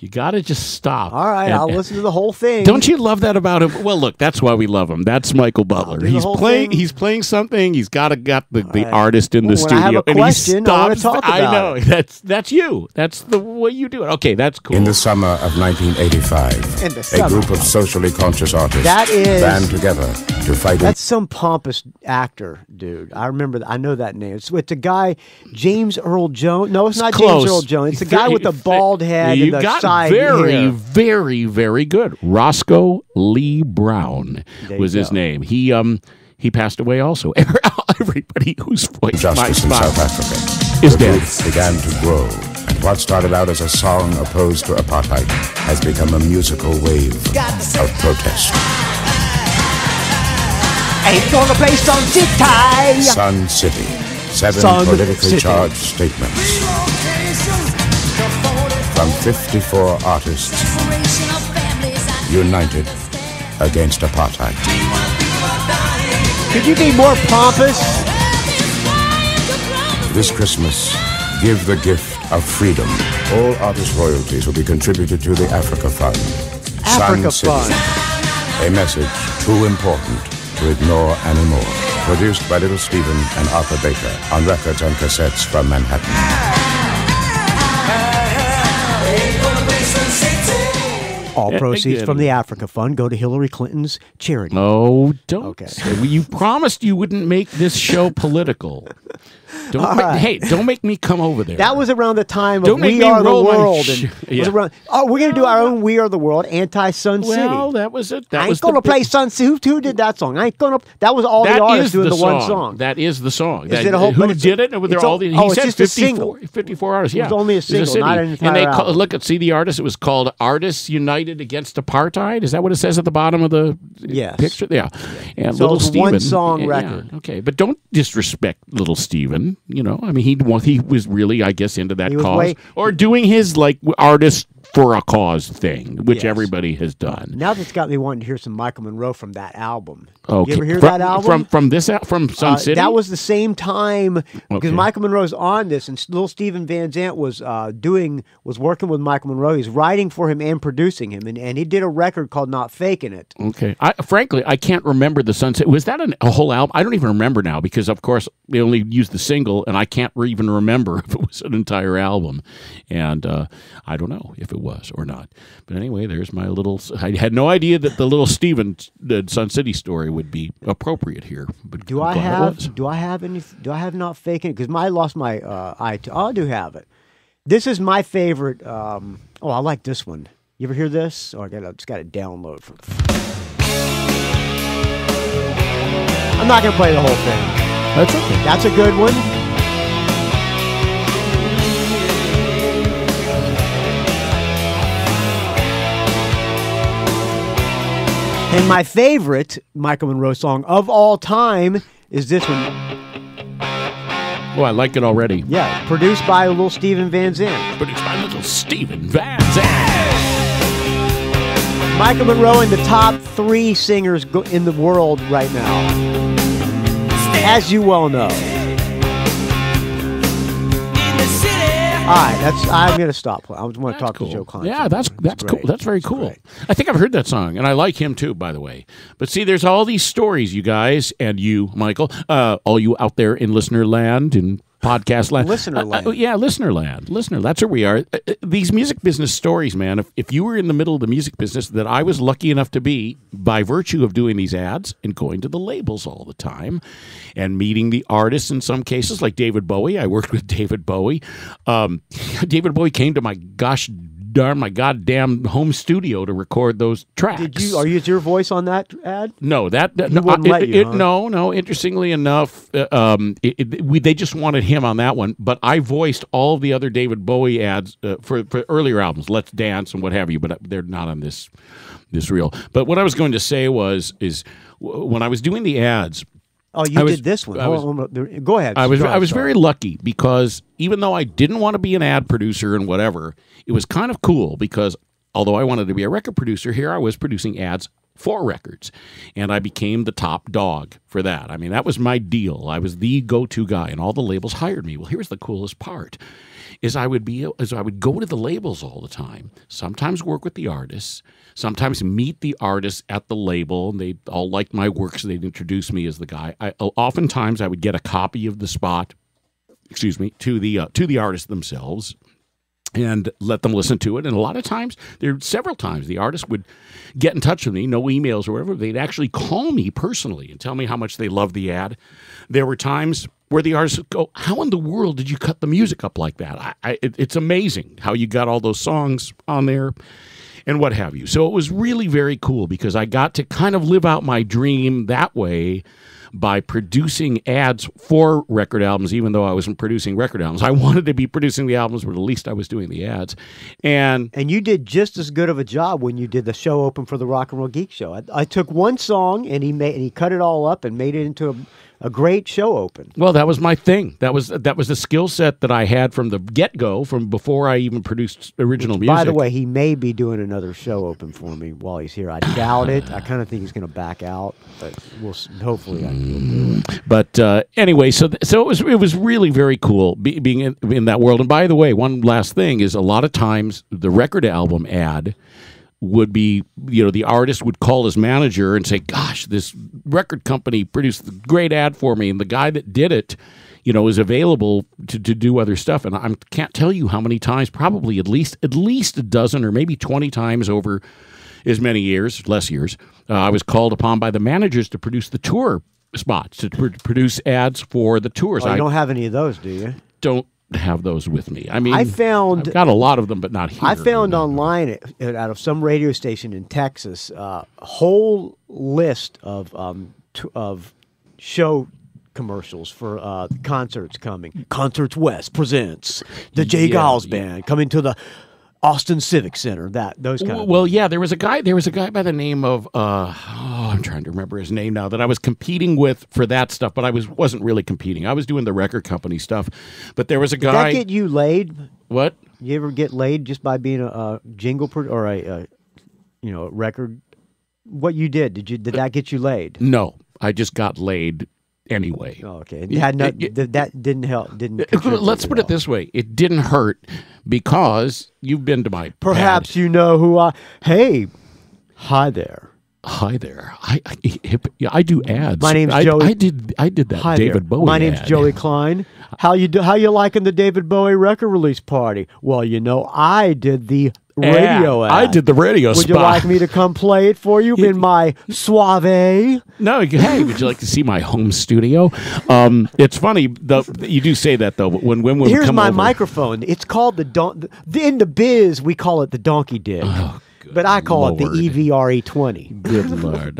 You got to just stop. All right, I'll listen to the whole thing. Don't you love that about him? Well, look, that's why we love him. That's Michael Butler. He's playing something. He's got the artist in the studio. I have a question, I want to talk about I know. That's you. That's the way you do it. Okay, that's cool. In the summer of 1985, a group of socially conscious artists band together to fight. That's some pompous actor, dude. I remember. I know that name. It's a guy, James Earl Jones. No, it's not close. James Earl Jones. It's a guy with the bald head and the side very, hair. very, very good. Roscoe Lee Brown was his name. He passed away also. Everybody whose voice justice in South Africa is dead. Began to grow. And what started out as a song opposed to apartheid has become a musical wave of protest. Ain't gonna play Sun City. Sun City. Seven politically charged statements from 54 artists united against apartheid. Could you be more pompous? This Christmas, give the gift of freedom. All artist royalties will be contributed to the Africa Fund. Africa Sun City. Fund. A message too important to ignore anymore. Produced by Little Steven and Arthur Baker on records and cassettes from Manhattan. All proceeds from the Africa Fund go to Hillary Clinton's charity. Oh, don't. Okay. You promised you wouldn't make this show political. Don't make me come over there. That was around the time of We Are the World. We're going to do our own We Are the World, anti-Sun City. Well, that was it. I ain't going to play Sun City. Who did that song? That was all the artists doing the one song. That is the song. Is it a whole, who did it? He said 54 artists. Yeah. It was only a single, not an entire album. See the artist. It was called Artists United Against Apartheid. Is that what it says at the bottom of the picture? Yeah. And so Little Steven. One song record. Yeah, okay, but don't disrespect Little Steven. You know, I mean, he was really, I guess, into that cause or doing his artist for a cause thing, which everybody has done. Now that's got me wanting to hear some Michael Monroe from that album. Okay. You ever hear that album? From Sun City? That was the same time because Michael Monroe's on this, and Little Steven Van Zandt was working with Michael Monroe. He's writing for him and producing him, and he did a record called Not Faking It. Okay. Frankly, I can't remember the Sun City. Was that a whole album? I don't even remember now because, of course, they only used the single, and I can't even remember if it was an entire album. And I don't know if it was or not. But anyway, there's my little... I had no idea that the Little Steven Sun City story would be appropriate here. But do I have Not Faking It? Because I lost my iTunes. I do have it. This is my favorite. I like this one. You ever hear this? I just got to download from... I'm not going to play the whole thing. That's okay. That's a good one. And my favorite Michael Monroe song of all time is this one. Oh, I like it already. Yeah, produced by Little Steven Van Zandt. Produced by Little Steven Van Zandt. Michael Monroe in the top 3 singers in the world right now, as you well know. All right, I'm going to stop. I want to talk to Joe Klein. Yeah, that's cool. That's very cool. I think I've heard that song, and I like him too, by the way. But see, there's all these stories, you guys, and you, Michael, all you out there in listener land and podcast land. Listener land. Yeah, listener land. Listener, that's where we are. These music business stories, man, if you were in the middle of the music business that I was lucky enough to be by virtue of doing these ads and going to the labels all the time and meeting the artists in some cases, like David Bowie. I worked with David Bowie. David Bowie came to my goddamn home studio to record those tracks. Is your voice on that ad? No, He wouldn't let you, huh? No. Interestingly enough, they just wanted him on that one. But I voiced all of the other David Bowie ads for earlier albums, Let's Dance and what have you. But they're not on this reel. But what I was going to say is when I was doing the ads. Oh, you did this one. Go ahead. I was very lucky because even though I didn't want to be an ad producer and whatever, it was kind of cool because although I wanted to be a record producer, here I was producing ads for records, and I became the top dog for that. I mean, that was my deal. I was the go-to guy, and all the labels hired me. Well, here's the coolest part. I would go to the labels all the time, sometimes work with the artists, sometimes meet the artists at the label, and they all liked my work, so they'd introduce me as the guy. Oftentimes I would get a copy of the spot, to the artists themselves, and let them listen to it. And a lot of times, several times, the artist would get in touch with me, no emails or whatever. They'd actually call me personally and tell me how much they loved the ad. There were times where the artists would go, how in the world did you cut the music up like that? It's amazing how you got all those songs on there and what have you. So it was really very cool because I got to kind of live out my dream that way by producing ads for record albums, even though I wasn't producing record albums. I wanted to be producing the albums, but at least I was doing the ads. And you did just as good of a job when you did the show open for the Rock and Roll Geek Show. I took one song and he cut it all up and made it into a great show open. Well, that was my thing. That was the skill set that I had from the get-go, from before I even produced original music. By the way, he may be doing another show open for me while he's here. I doubt it. I kind of think he's going to back out, but hopefully I can do it. But anyway, so it was really very cool being in that world. And by the way, one last thing is a lot of times the record album ad would be, the artist would call his manager and say, gosh, this record company produced a great ad for me, and the guy that did it, is available to do other stuff. And I can't tell you how many times, probably at least a dozen or maybe 20 times over as many years, less years, I was called upon by the managers to produce the tour spots, to produce ads for the tours. You don't have any of those, do you? Don't have those with me. I mean, I've got a lot of them, but not here. I found online out of some radio station in Texas a whole list of show commercials for concerts coming. Concerts West presents the Jay Giles Band coming to the Austin Civic Center. Those kind of well, things. Yeah, there was a guy by the name of I'm trying to remember his name now, that I was competing with for that stuff, but I wasn't really competing. I was doing the record company stuff. But there was a guy. Did that get you laid? What? You ever get laid just by being a jingle or a record? What you did that get you laid? No, I just got laid anyway. Oh, okay. That didn't help. Let's put it this way: it didn't hurt because you've been to my. Perhaps you know who I. Hey, hi there. Hi there. I do ads. My name's Joey. I did that David Bowie. My name's Joey Klein. How you liking the David Bowie record release party? Well, I did the radio ad. I did the radio spot. Would you like me to come play it for you in my suave? No, hey, would you like to see my home studio? It's funny, you do say that, though. When women Here's come my over, microphone. It's called in the biz, we call it the donkey dick. Oh, but I call it the EVRE20. Good Lord.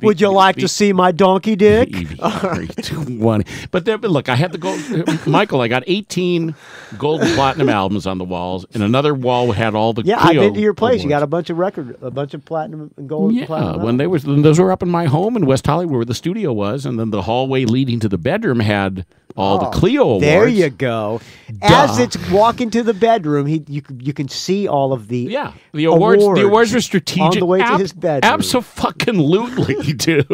Would you like to see my donkey dick? EVRE20. But look, I had the gold. Michael, I got 18 gold and platinum albums on the walls, and another wall had all the I've been to your place. Awards. You got a bunch of platinum and gold and platinum. When those were up in my home in West Hollywood where the studio was, and then the hallway leading to the bedroom had all the Clio awards. There you go. As it's walking to the bedroom, you can see all of the awards. The The awards were strategic. On the way to his bedroom. Abso-fucking-lutely, dude.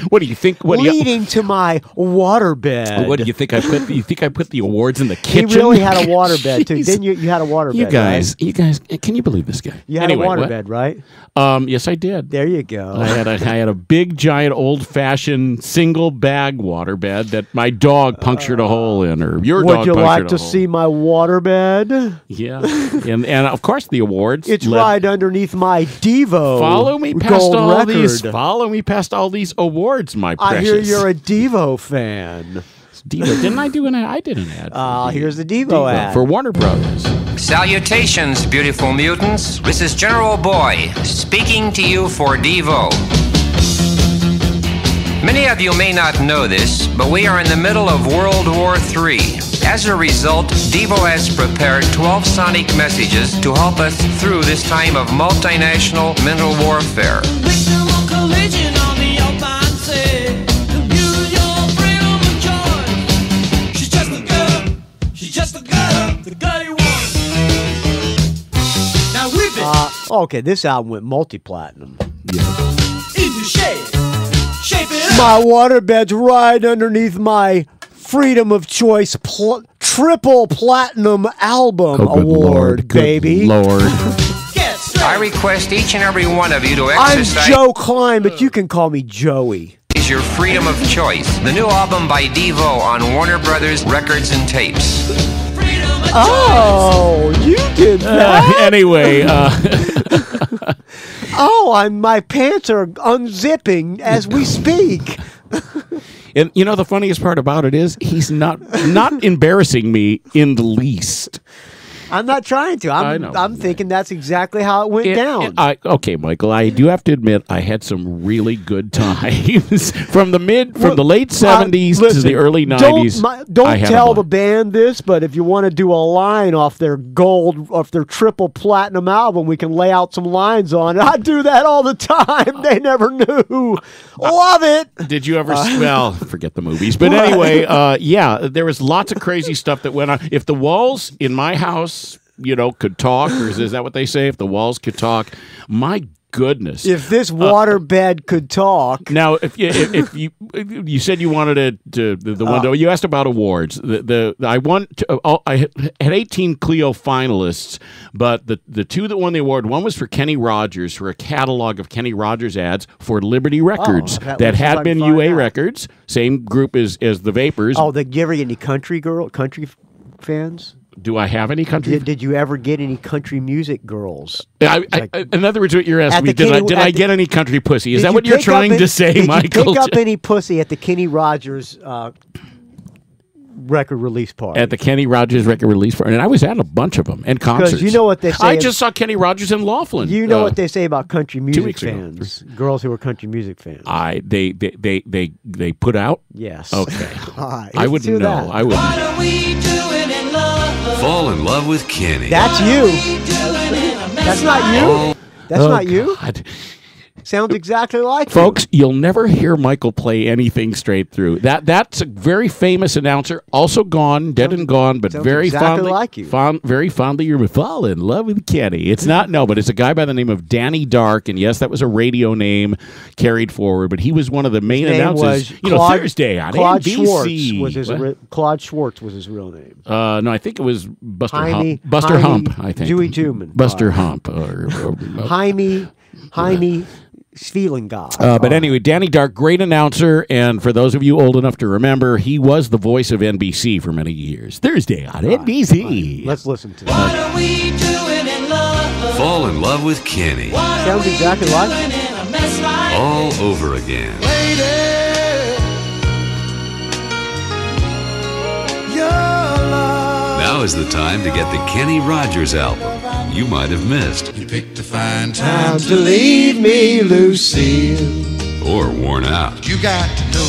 What do you think? Leading to my waterbed. What do you think I put? You think I put the awards in the kitchen? He really had a waterbed too. Didn't you? You had a waterbed. You guys, can you believe this guy? You had a waterbed, right? Yes, I did. There you go. I had a big, giant, old-fashioned single-bag waterbed that my dog punctured a hole in, or your dog punctured a hole. Would you like to see my waterbed? Yeah, and of course the awards. It's right underneath my Devo. Follow me past all these. Follow me past all these awards, my precious. I hear you're a Devo fan. Devo, didn't I do an ad? I did an ad. Here's the Devo ad for Warner Brothers. Salutations, beautiful mutants. This is General Boy speaking to you for Devo. Many of you may not know this, but we are in the middle of World War III. As a result, Devo has prepared 12 sonic messages to help us through this time of multinational mental warfare. Okay, this album went multi-platinum. Yeah. My waterbed's right underneath my Freedom of Choice triple platinum album award, baby. Lord. I request each and every one of you to exercise. I'm Joe Klein, but you can call me Joey. Is your freedom of choice. The new album by Devo on Warner Brothers Records and Tapes. Oh, you did that. Anyway. My pants are unzipping as we speak. And you know the funniest part about it is he's not embarrassing me in the least. I'm not trying to. I'm thinking that's exactly how it went down. Okay, Michael, I do have to admit I had some really good times from the late 70s to the early 90s. Don't tell the band this, but if you want to do a line off their triple platinum album, we can lay out some lines on it. I do that all the time. They never knew. Love it. Did you ever smell? Forget the movies. But anyway, there was lots of crazy stuff that went on. If the walls in my house could talk, or is that what they say? If the walls could talk, my goodness! If this waterbed could talk. Now, if you said you wanted the one, you asked about awards. I had 18 Clio finalists, but the two that won the award, one was for Kenny Rogers for a catalog of Kenny Rogers ads for Liberty Records that had been UA Records, same group as the Vapors. Oh, did you ever get any country fans? Do I have any country? Did you ever get any country music girls? In other words, what you're asking me, did I get any country pussy? Is that what you're trying to say, Michael? Did you pick up any pussy at the Kenny Rogers record release party? At the Kenny Rogers record release party. And I was at a bunch of them and concerts. Because you know what they say. I just saw Kenny Rogers in Laughlin. You know what they say about country music fans. Girls who are country music fans. They put out? Yes. Okay. Right, I wouldn't know. I wouldn't. What are we doing in love? Fall in love with Kenny. That's you. That's not you. That's not you. God. Sounds exactly like folks. You'll never hear Michael play anything straight through. That's a very famous announcer, also gone, dead and gone, but very exactly fondly like you. Very fondly. You're fall in love with Kenny. It's not but it's a guy by the name of Danny Dark, and yes, that was a radio name carried forward. But he was one of the main announcers. Thursday on NBC. Claude Schwartz was his real name. No, I think it was Buster Hump. I think Dewey Tooman. Buster Hump or Jaime Feeling God. But anyway, Danny Dark, great announcer, and for those of you old enough to remember, he was the voice of NBC for many years. Thursday on NBC. Let's listen to What are we doing in love? Fall in love with Kenny. Sounds exactly like all over again. Now is the time to get the Kenny Rogers album you might have missed. You picked a fine time to leave me, Lucille. Or worn out. You got to know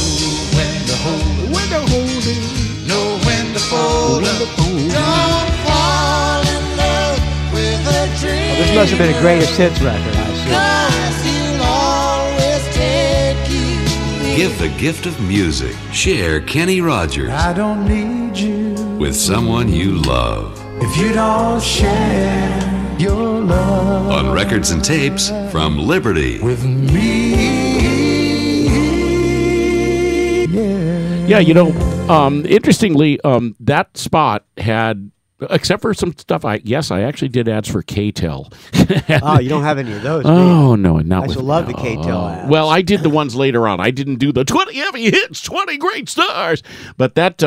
when to hold it, know when to fold up. Don't fall in love with a dream. This must have been a greatest hits record, I assume. Give the gift of music. Share Kenny Rogers. I don't need you with someone you love. if you don't share. your love. On records and tapes from Liberty. With me. Yeah, you know, interestingly, that spot had, except for some stuff, I actually did ads for K-Tel. Oh, you don't have any of those, do Oh, no, not I with used to love the K-Tel ads. Well, I did the ones later on. I didn't do the 20 heavy hits, 20 great stars. But that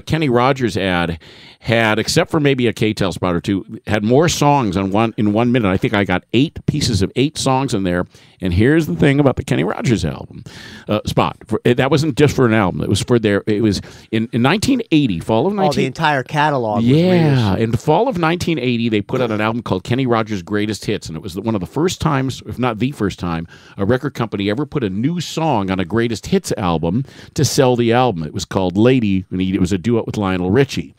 Kenny Rogers ad had, except for maybe a K-Tel spot or two, had more songs in 1 minute. I think I got 8 pieces of 8 songs in there. And here's the thing about the Kenny Rogers album spot. That wasn't just for an album. It was for their. It was in 1980, fall of 1980. The entire catalog. Yeah, in the fall of 1980, they put out an album called Kenny Rogers' Greatest Hits, and it was one of the first times, if not the first time, a record company ever put a new song on a Greatest Hits album to sell the album. It was called Lady, and it was a duet with Lionel Richie.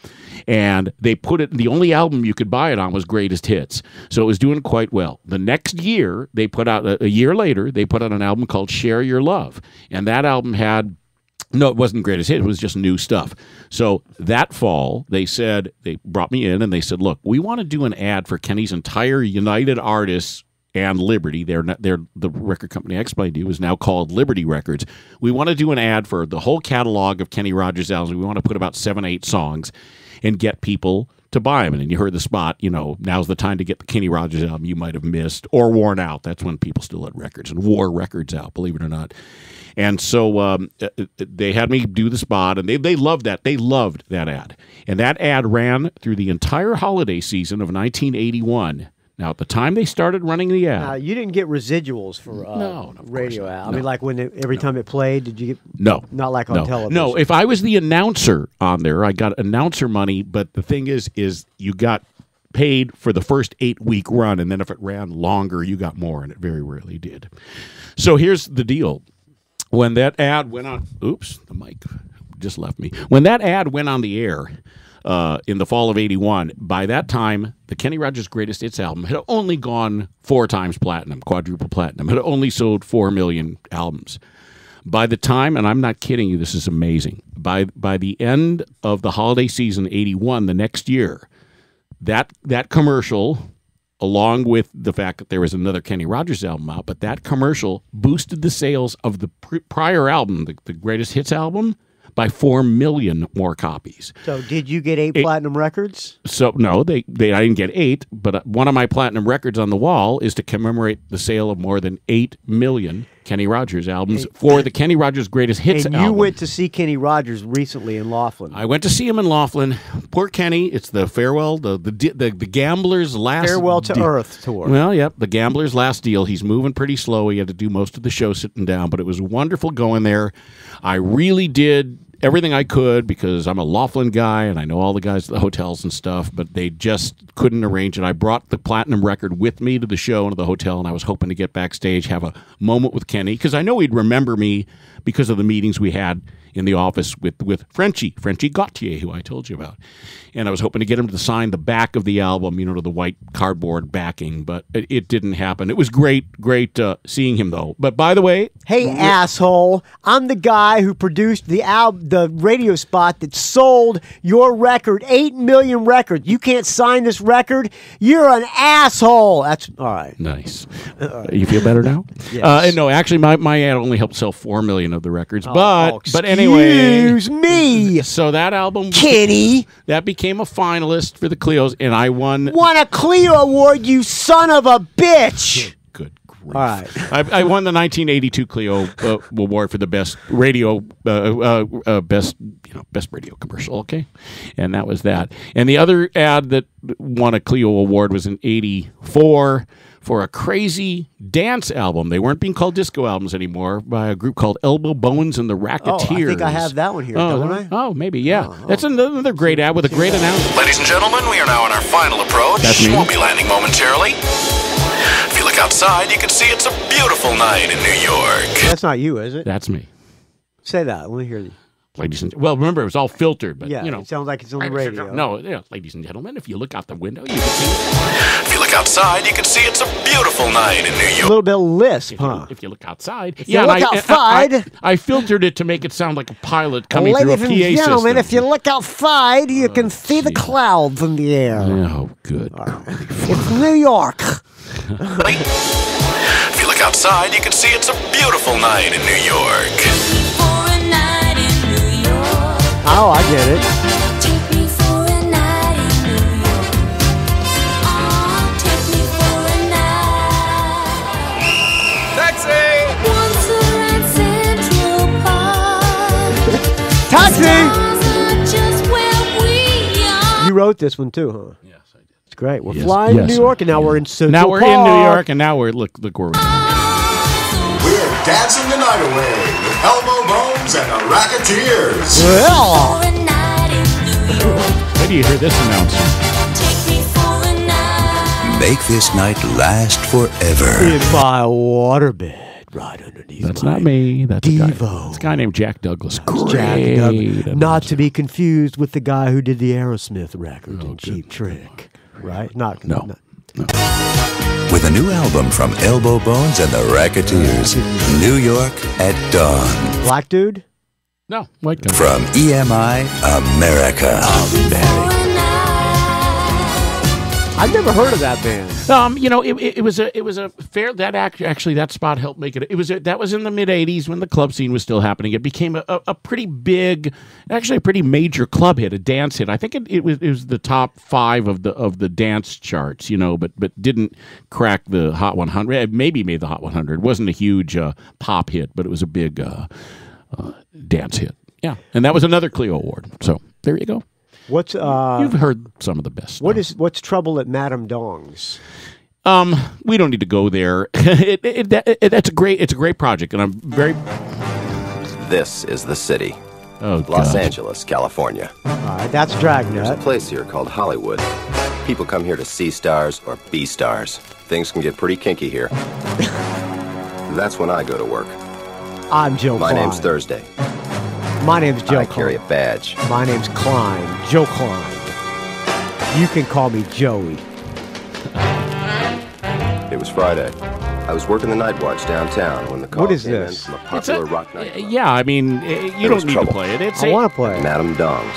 And they put it, the only album you could buy it on was Greatest Hits. So it was doing quite well. The next year, they put out, a year later, they put out an album called Share Your Love. And that album had, no, it wasn't Greatest Hits, it was just new stuff. So that fall, they brought me in and they said, look, we want to do an ad for Kenny's entire United Artists and Liberty. They're the record company I explained to you is now called Liberty Records. We want to do an ad for the whole catalog of Kenny Rogers albums. We want to put about 7, 8 songs and get people to buy them. And you heard the spot, you know, now's the time to get the Kenny Rogers album you might have missed or worn out. That's when people still had records and wore records out, believe it or not. And so they had me do the spot, and they loved that. They loved that ad. And that ad ran through the entire holiday season of 1981. Now, at the time they started running the ad... you didn't get residuals for radio ad. I mean, like every time it played, did you get... No. Not like on television. No, if I was the announcer on there, I got announcer money, but the thing is you got paid for the first 8-week run, and then if it ran longer, you got more, and it very rarely did. So here's the deal. When that ad went on... Oops, the mic just left me. When that ad went on the air... in the fall of 81, by that time, the Kenny Rogers Greatest Hits album had only gone 4 times platinum, quadruple platinum. It had only sold 4 million albums. By the time, and I'm not kidding you, this is amazing, by the end of the holiday season, 81, the next year, that commercial, along with the fact that there was another Kenny Rogers album out, but that commercial boosted the sales of the prior album, the Greatest Hits album, by 4 million more copies. So did you get 8 platinum records? So no, I didn't get 8, but one of my platinum records on the wall is to commemorate the sale of more than 8 million Kenny Rogers albums for the Kenny Rogers Greatest Hits album. And you went to see Kenny Rogers recently in Laughlin. I went to see him in Laughlin. Poor Kenny. It's the farewell, the Gambler's last... Farewell to Earth tour. Well, yep, the Gambler's last deal. He's moving pretty slow. He had to do most of the show sitting down, but it was wonderful going there. I really did everything I could because I'm a Laughlin guy and I know all the guys at the hotels and stuff, but they just couldn't arrange it. I brought the platinum record with me to the show and to the hotel, and I was hoping to get backstage, have a moment with Kenny, because I know he'd remember me because of the meetings we had in the office with Frenchie Gauthier, who I told you about. And I was hoping to get him to sign the back of the album, to the white cardboard backing, but it didn't happen. It was great seeing him, though. But by the way... Hey, asshole, I'm the guy who produced the radio spot that sold your record, 8 million records. You can't sign this record? You're an asshole. That's all right. Nice. You feel better now? Yes. No, actually, my ad only helped sell 4 million of the records. But anyway... Excuse me. So that album... Kenny. That became a finalist for the Clios, and I won... Won a Clio Award, you son of a bitch. Good grief. All right. I won the 1982 Clio Award for the best radio, best radio commercial. Okay, and that was that. And the other ad that won a Clio Award was in '84 for a crazy dance album. They weren't being called disco albums anymore, by a group called Elbow Bones and the Racketeers. Oh, I think I have that one here, don't I? Oh, maybe, yeah. That's another great ad with a great announcement. Ladies and gentlemen, we are now on our final approach. That's me. We'll be landing momentarily. If you look outside, you can see it's a beautiful night in New York. That's not you, is it? That's me. Say that. Let me hear you. Ladies and well, remember, it was all filtered, but it sounds like it's on the radio. No, ladies and gentlemen, if you look out the window, you can see. If you look outside, you can see it's a beautiful night in New A York. little bit of lisp, huh? If you look outside. If you look outside. I filtered it to make it sound like a pilot coming through a Ladies PA and gentlemen, system. if you look outside, you can see the clouds in the air. Oh, good. It's New York. If you look outside, you can see it's a beautiful night in New York. Oh, I get it. Taxi! You wrote this one too, huh? Yes, I did. It's great. We're flying to New York, and now we're in Central Now we're Park. in New York, and now we're look where we are. We're dancing the night away with Elbow Bones and the Racketeers. Well. Where do you hear this announcement? Make this night last forever. In my waterbed, right underneath. That's not me. That's Devo. It's a guy named Jack Douglas. Jack Douglas. Not to be confused with the guy who did the Aerosmith record, Cheap Trick. Right? Not. With a new album from Elbow Bones and the Racketeers, New York at Dawn. Black dude? No, white guy. From EMI America. I've never heard of that band. You know, it was a fair that actually that spot helped make it. That was in the mid '80s when the club scene was still happening. It became a pretty big, actually a pretty major club hit, a dance hit. I think it was the top 5 of the dance charts. You know, but didn't crack the Hot 100. It maybe made the Hot 100. It wasn't a huge pop hit, but it was a big dance hit. Yeah, and that was another Clio Award. So there you go. What's You've heard some of the best. What's trouble at Madame Dong's? We don't need to go there. It's a great project, and I'm very. This is the city. Oh, Los God. Angeles, California. All right, that's Dragnet. There's a place here called Hollywood. People come here to see stars or be stars. Things can get pretty kinky here. That's when I go to work. I'm Joe My Klein. name's Thursday. My name's Joe I Klein. carry a badge. My name's Klein. Joe Klein. You can call me Joey. It was Friday. I was working the night watch downtown when the call What is came this? in from a popular rock night. Yeah, I mean, you don't need to play it. I want to play it. Madame Dong's.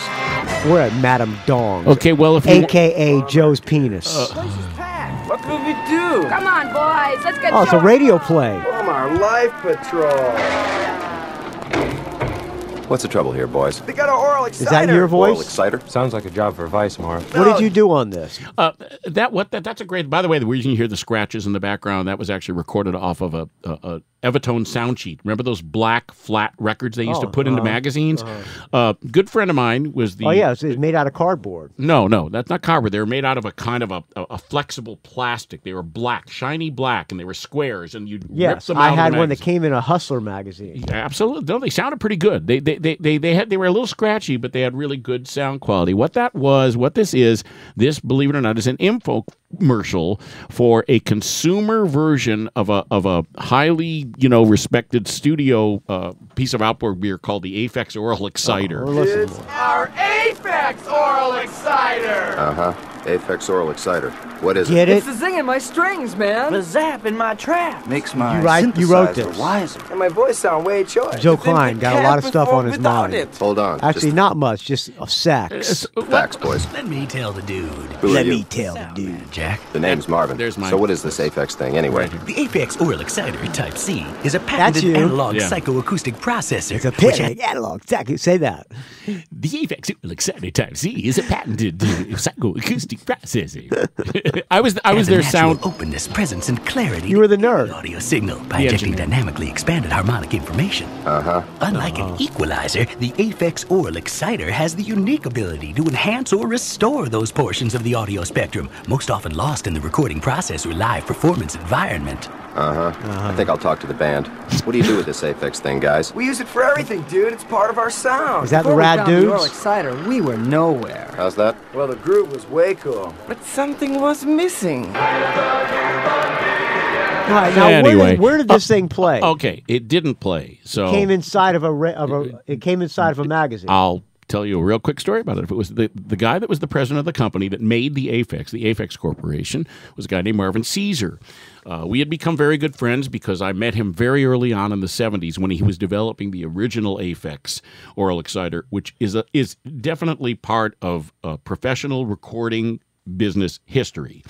We're at Madame Dong's. Okay, well, if you AKA Joe's penis. What could we do? Come on, boys. Let's get Oh, it's a radio play. From our life patrol. What's the trouble here, boys? They got an oral exciter. Is that your Oral voice? exciter? Sounds like a job for Vice, Marv. What did you do on this? That's a great. By the way, the reason you hear the scratches in the background, that was actually recorded off of a Evitone sound sheet. Remember those black flat records they used to put into magazines? Good friend of mine was the. Oh yeah, it's made out of cardboard. No, that's not cardboard. They were made out of a kind of a flexible plastic. They were black, shiny black, and they were squares. And you'd rip Yes, them I out had of the one that magazine. came in a Hustler magazine. Yeah, absolutely. No, they sounded pretty good. They were a little scratchy, but they had really good sound quality. What this is, believe it or not, is an infomercial for a consumer version of a highly respected studio piece of outboard beer called the Aphex Oral Exciter. It's our Aphex Oral Exciter. Aphex Oral Exciter. What is Get it? It's the zing in my strings, man. The zap in my trap. Makes my You wrote this. wiser. And my voice sound way choice. Joe Klein got a lot of stuff on his mind. Hold on. Actually, not much, just sex. Just facts, boys. Let me tell the dude. Who are you? tell the dude. Jack. The name's Marvin. There's my So what is this Aphex thing anyway? The Aphex Oral Exciter Type C is a patented you. analog Yeah. psychoacoustic processor. It's a which pig analog. Say that. The Aphex Oral Exciter Type C is a patented psychoacoustic processor. I was has their a natural sound. openness, presence, and clarity. You were the nerd. Audio signal by The injecting engineer. dynamically expanded harmonic information. Unlike an equalizer, the Aphex Oral Exciter has the unique ability to enhance or restore those portions of the audio spectrum, most often lost in the recording process or live performance environment. I think I'll talk to the band. What do you do with this Aphex thing, guys? We use it for everything, dude. It's part of our sound. Is that the Before we Rad found the Oral Dudes? Exciter, we were nowhere. How's that? Well, the groove was way cool, but something was missing. All right, now Anyway. where did this thing play? Okay, it didn't play. So It came inside of a magazine. I'll tell you a real quick story about it. If it was the guy that was the president of the company that made the Aphex Corporation, was a guy named Marvin Caesar. We had become very good friends because I met him very early on in the 70s when he was developing the original Aphex oral exciter, which is definitely part of professional recording business history.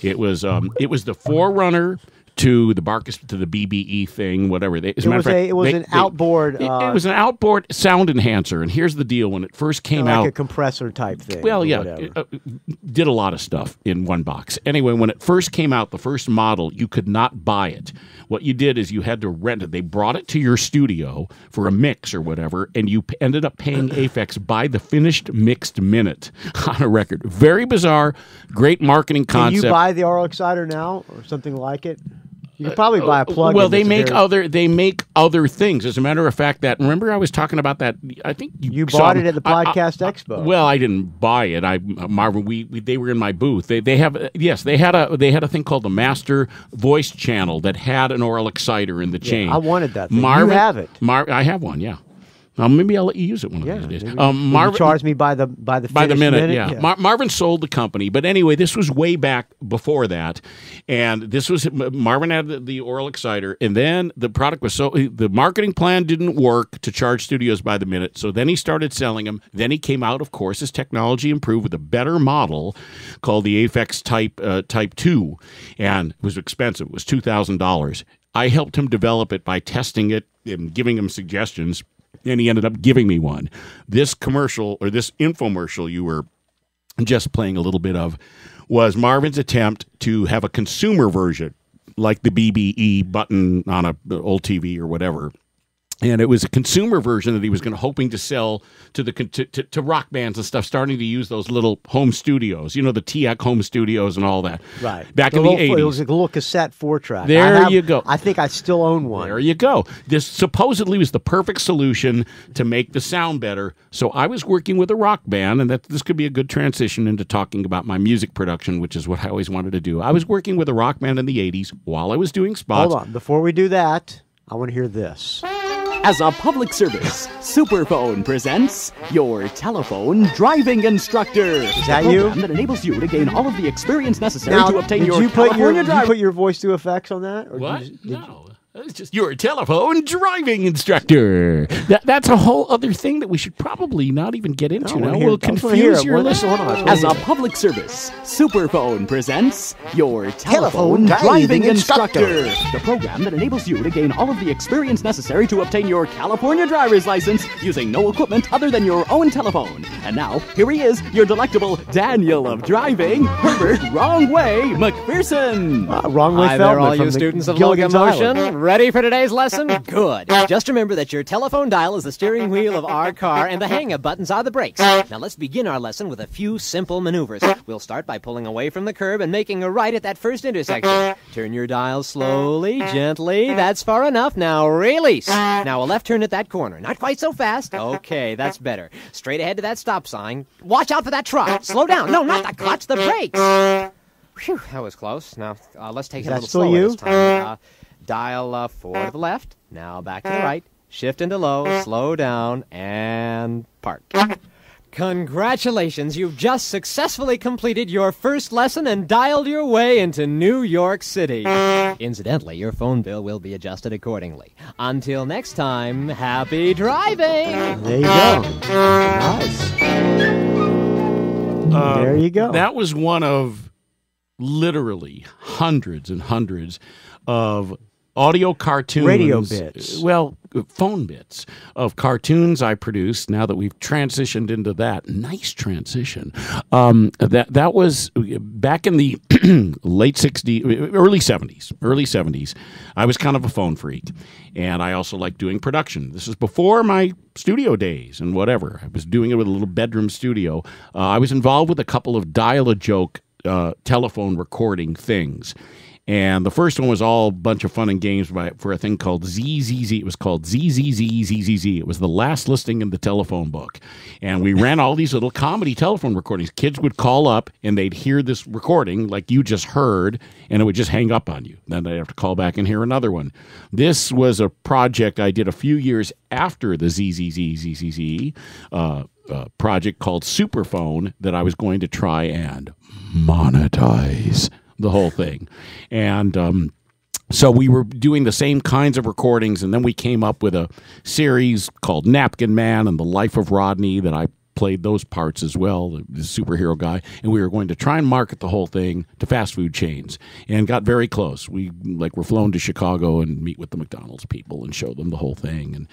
It was the forerunner to the Barkus, to the BBE thing, whatever. As a matter of fact, it was an outboard. It was an outboard sound enhancer, and here's the deal: when it first came out, like a compressor type thing. Well, yeah, it did a lot of stuff in one box. Anyway, when it first came out, the first model, you could not buy it. What you did is you had to rent it. They brought it to your studio for a mix or whatever, and you ended up paying Aphex by the finished mixed minute on a record. Very bizarre, great marketing concept. Can you buy the oral exciter now or something like it? You could probably buy a plug-in. Well, they make other things. As a matter of fact, remember I was talking about that. I think you bought it at the Podcast Expo. Well, I didn't buy it. Marvin, they were in my booth. They had a thing called the Master Voice Channel that had an oral exciter in the chain. I wanted that thing. Marvin, you have it. I have one. Yeah. Maybe I'll let you use it one of these days. Marvin charged me by the minute. Yeah. Marvin sold the company, but anyway, this was way back before that, and this was Marvin had the oral exciter, and then the product was the marketing plan didn't work to charge studios by the minute, so then he started selling them. Then he came out, of course, as technology improved with a better model called the Aphex Type 2, and it was expensive. It was $2,000. I helped him develop it by testing it and giving him suggestions. And he ended up giving me one. This commercial, or this infomercial you were just playing a little bit of, was Marvin's attempt to have a consumer version, like the BBE button on an old TV or whatever. And it was a consumer version that he was hoping to sell to rock bands and stuff, starting to use those little home studios, the TX home studios and all that. Right. Back in the 80s. It was a little cassette 4-track. You go. I think I still own one. There you go. This supposedly was the perfect solution to make the sound better. So I was working with a rock band, and this could be a good transition into talking about my music production, which is what I always wanted to do. I was working with a rock band in the 80s while I was doing spots. Hold on. Before we do that, I want to hear this. As a public service, Superphone presents your telephone driving instructor. Is that you? That enables you to gain all of the experience necessary to obtain your Did California you put your voice to effects on that? Or what? No. It's just your telephone driving instructor. That's a whole other thing that we should probably not even get into now. We'll confuse your listeners. As a public service, Superphone presents your telephone driving instructor. The program that enables you to gain all of the experience necessary to obtain your California driver's license using no equipment other than your own telephone. And now, here he is, your delectable Daniel of driving, Herbert Wrong Way McPherson. Wrong Way Hi there, all you students of locomotion. Ready for today's lesson? Good. Just remember that your telephone dial is the steering wheel of our car and the hang-up buttons are the brakes. Now let's begin our lesson with a few simple maneuvers. We'll start by pulling away from the curb and making a right at that first intersection. Turn your dial slowly, gently. That's far enough. Now release. Now a left turn at that corner. Not quite so fast. Okay, that's better. Straight ahead to that stop sign. Watch out for that truck. Slow down. No, not the clutch, the brakes. Whew, that was close. Now let's take it a little slower this time. Dial 4 to the left, now back to the right, shift into low, slow down, and park. Congratulations, you've just successfully completed your first lesson and dialed your way into New York City. Incidentally, your phone bill will be adjusted accordingly. Until next time, happy driving! There you go. Nice. There you go. That was one of literally hundreds and hundreds of audio cartoons. Radio bits. Well, phone bits of cartoons I produced now that we've transitioned into that. Nice transition. That was back in the late 60s, early 70s. I was kind of a phone freak. And I also liked doing production. This is before my studio days and whatever. I was doing it with a little bedroom studio. I was involved with a couple of dial-a-joke telephone recording things. And the first one was all a bunch of fun and games for a thing called ZZZ. It was called ZZZZZZ. It was the last listing in the telephone book. And we ran all these little comedy telephone recordings. Kids would call up and they'd hear this recording like you just heard, and it would just hang up on you. Then they'd have to call back and hear another one. This was a project I did a few years after the ZZZZZZ project called Superphone that I was going to try and monetize the whole thing. And so we were doing the same kinds of recordings, and then we came up with a series called Napkin Man and The Life of Rodney that I played those parts as well, the superhero guy, and we were going to try and market the whole thing to fast food chains, and got very close. We were flown to Chicago and meet with the McDonald's people and show them the whole thing. And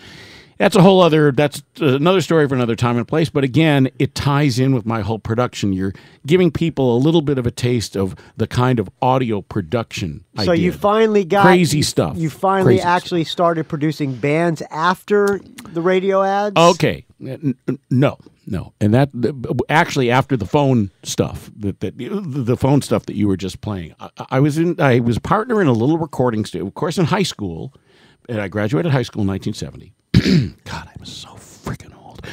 that's another story for another time and place. But again, it ties in with my whole production. You're giving people a little bit of a taste of the kind of audio production I did. You finally got crazy stuff. You finally actually started producing bands after the radio ads? Okay. No. And that actually after the phone stuff, the phone stuff that you were just playing. I was a partner in a little recording studio, of course, in high school. And I graduated high school in 1970. God, I'm so freaking old.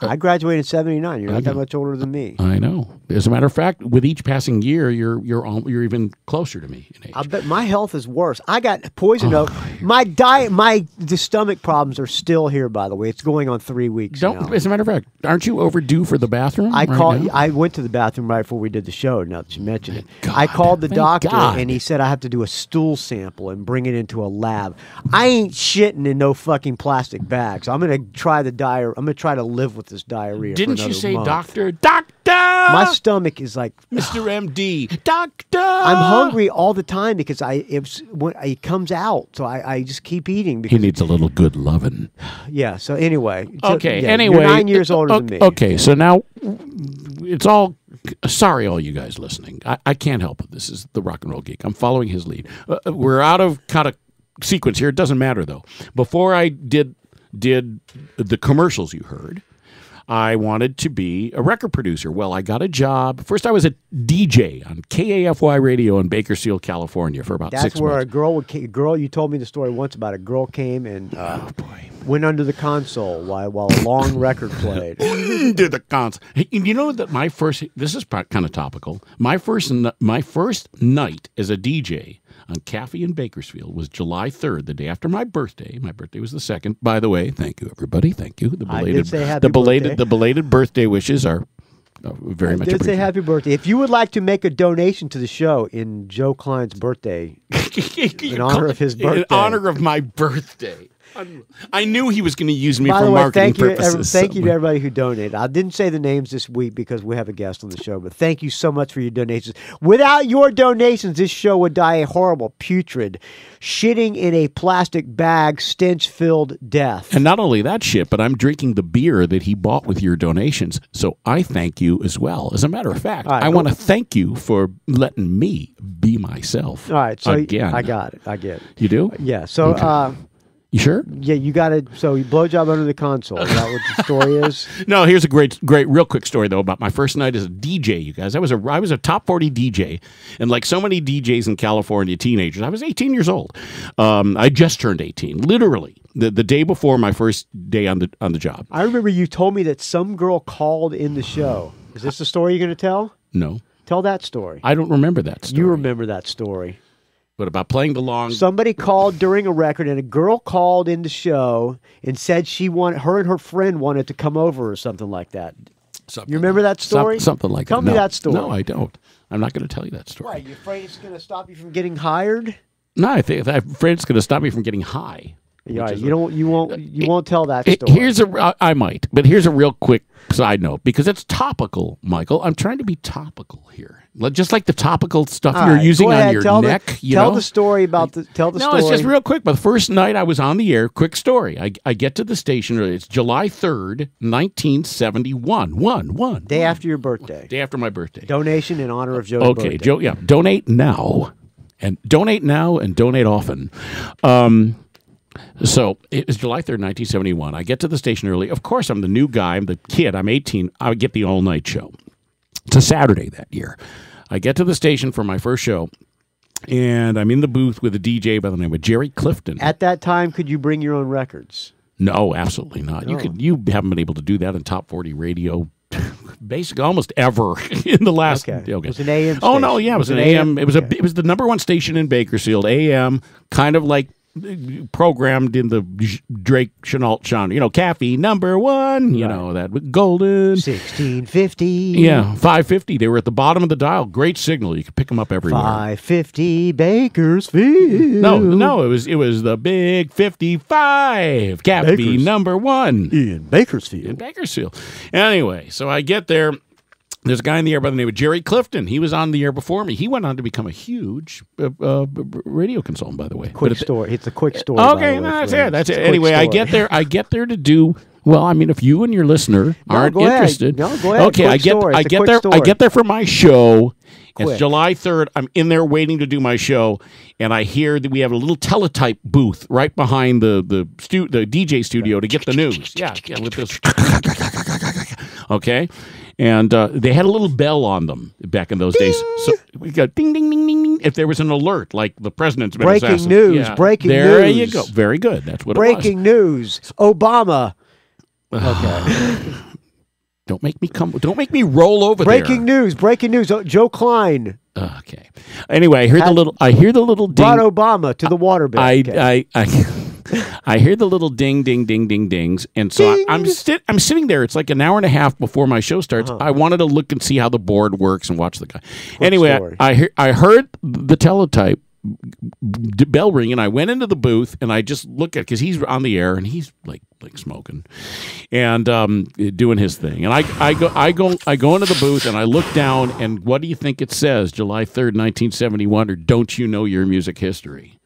I graduated in 79. You're not that much older than me. I know. As a matter of fact, with each passing year, you're even closer to me in age. I bet my health is worse. I got poison oak. My diet, the stomach problems are still here. By the way, it's going on 3 weeks now. As a matter of fact, aren't you overdue for the bathroom? I went to the bathroom right before we did the show. Now that you mention it, I called the doctor and he said I have to do a stool sample and bring it into a lab. I ain't shitting in no fucking plastic bags. I'm gonna try the diarrhea. I'm gonna try to live with this diarrhea. Didn't for you say month. Doctor? My stomach is like Mr. MD, doctor. I'm hungry all the time because it comes out, so I just keep eating. Because he needs a little good loving. Yeah. So anyway. Okay. Yeah, anyway, you're 9 years older than me. Okay. So now it's all. Sorry, all you guys listening. I can't help it. This is the Rock and Roll Geek. I'm following his lead. We're out of kind of sequence here. It doesn't matter though. Before I did the commercials you heard, I wanted to be a record producer. Well, I got a job. First, I was a DJ on KAFY radio in Bakersfield, California for about 6 months. That's where a girl, you told me the story once about a girl came and went under the console while a long record played. Under the console. Hey, you know that this is kind of topical. My first night as a DJ on Cafe in Bakersfield was July 3rd, the day after my birthday. My birthday was the 2nd. By the way, thank you, everybody. Thank you. The belated birthday wishes are very much appreciated. Say happy birthday. If you would like to make a donation to the show in Joe Klein's birthday, in honor of his birthday. In honor of my birthday. I knew he was going to use me for marketing purposes. Thank you to everybody who donated. I didn't say the names this week because we have a guest on the show, but thank you so much for your donations. Without your donations, this show would die a horrible, putrid, shitting in a plastic bag, stench-filled death. And not only that shit, but I'm drinking the beer that he bought with your donations, so I thank you as well. As a matter of fact, I want to thank you for letting me be myself. All right, so again. I got it. I get it. You do? Yeah, so... Okay. You sure? Yeah, you got it. So you blowjob under the console. Is that what the story is? No, here's a great, real quick story though about my first night as a DJ. You guys, I was a top 40 DJ, and like so many DJs in California, teenagers, I was 18 years old. I just turned 18, literally the day before my first day on the job. I remember you told me that some girl called in the show. Is this the story you're going to tell? No. Tell that story. I don't remember that story. You remember that story. But about playing the long... Somebody called during a record, and a girl called in the show and said her and her friend wanted to come over or something like that. You remember that story? Something like that. Tell me that story. No, I don't. I'm not going to tell you that story. Why? You afraid it's going to stop you from getting hired? No, I'm afraid it's going to stop me from getting high. Yeah, you won't tell that story. I might, but here's a real quick side note because it's topical, Michael. I'm trying to be topical here, just like the topical stuff you're using on your neck. Tell the story about the. Tell the story. No, it's just real quick. But the first night I was on the air, quick story. I get to the station. It's July 3rd, 1971. Day after your birthday. Day after my birthday. Donation in honor of Joe's birthday. Okay, Joe. Yeah, donate now, and donate often. So it was July 3rd, 1971. I get to the station early. Of course, I'm the new guy. I'm the kid. I'm 18. I get the all-night show. It's a Saturday that year. I get to the station for my first show, And I'm in the booth with a DJ by the name of Jerry Clifton. At that time, could you bring your own records? No, absolutely not. No. You haven't been able to do that in Top 40 radio basically almost ever in the last. Okay. It was an AM station. Oh no, yeah, it was an AM. It was it was the #1 station in Bakersfield, AM, kind of like programmed in the Drake Chenault genre. Caffeine #1, you know, that with golden 1650. Yeah, 550. They were at the bottom of the dial. Great signal. You could pick them up everywhere. 550 Bakersfield. No, it was the big 55. Caffeine #1 in Bakersfield. Anyway, so I get there. There's a guy in the air by the name of Jerry Clifton. He was on the air before me. He went on to become a huge radio consultant, by the way. Quick story. It's a quick story. Okay, that's it. That's it. Anyway, I get there to do. Well, I mean, if you and your listener aren't interested, go ahead. Okay, I get there for my show. It's July 3rd. I'm in there waiting to do my show, and I hear that we have a little teletype booth right behind the DJ studio to get the news. Yeah, with this. Okay. And they had a little bell on them back in those days. So we go ding, ding, ding, ding, ding. If there was an alert, like the president's been breaking news, breaking news. There you go. Very good. That's what breaking it was. News. Obama. Okay. Don't make me roll over breaking news. Breaking news. Joe Klein. Okay. Anyway, I hear the little ding. Brought Obama to the waterbed. I hear the little ding, ding, ding, ding, dings, and so I'm sitting there. It's like an hour and a half before my show starts. I wanted to look and see how the board works and watch the guy. Anyway, I heard the teletype bell ring, and I went into the booth and I just look at because he's on the air and he's like smoking and doing his thing. And I go into the booth and I look down, and what do you think it says? July 3rd, 1971, or don't you know your music history?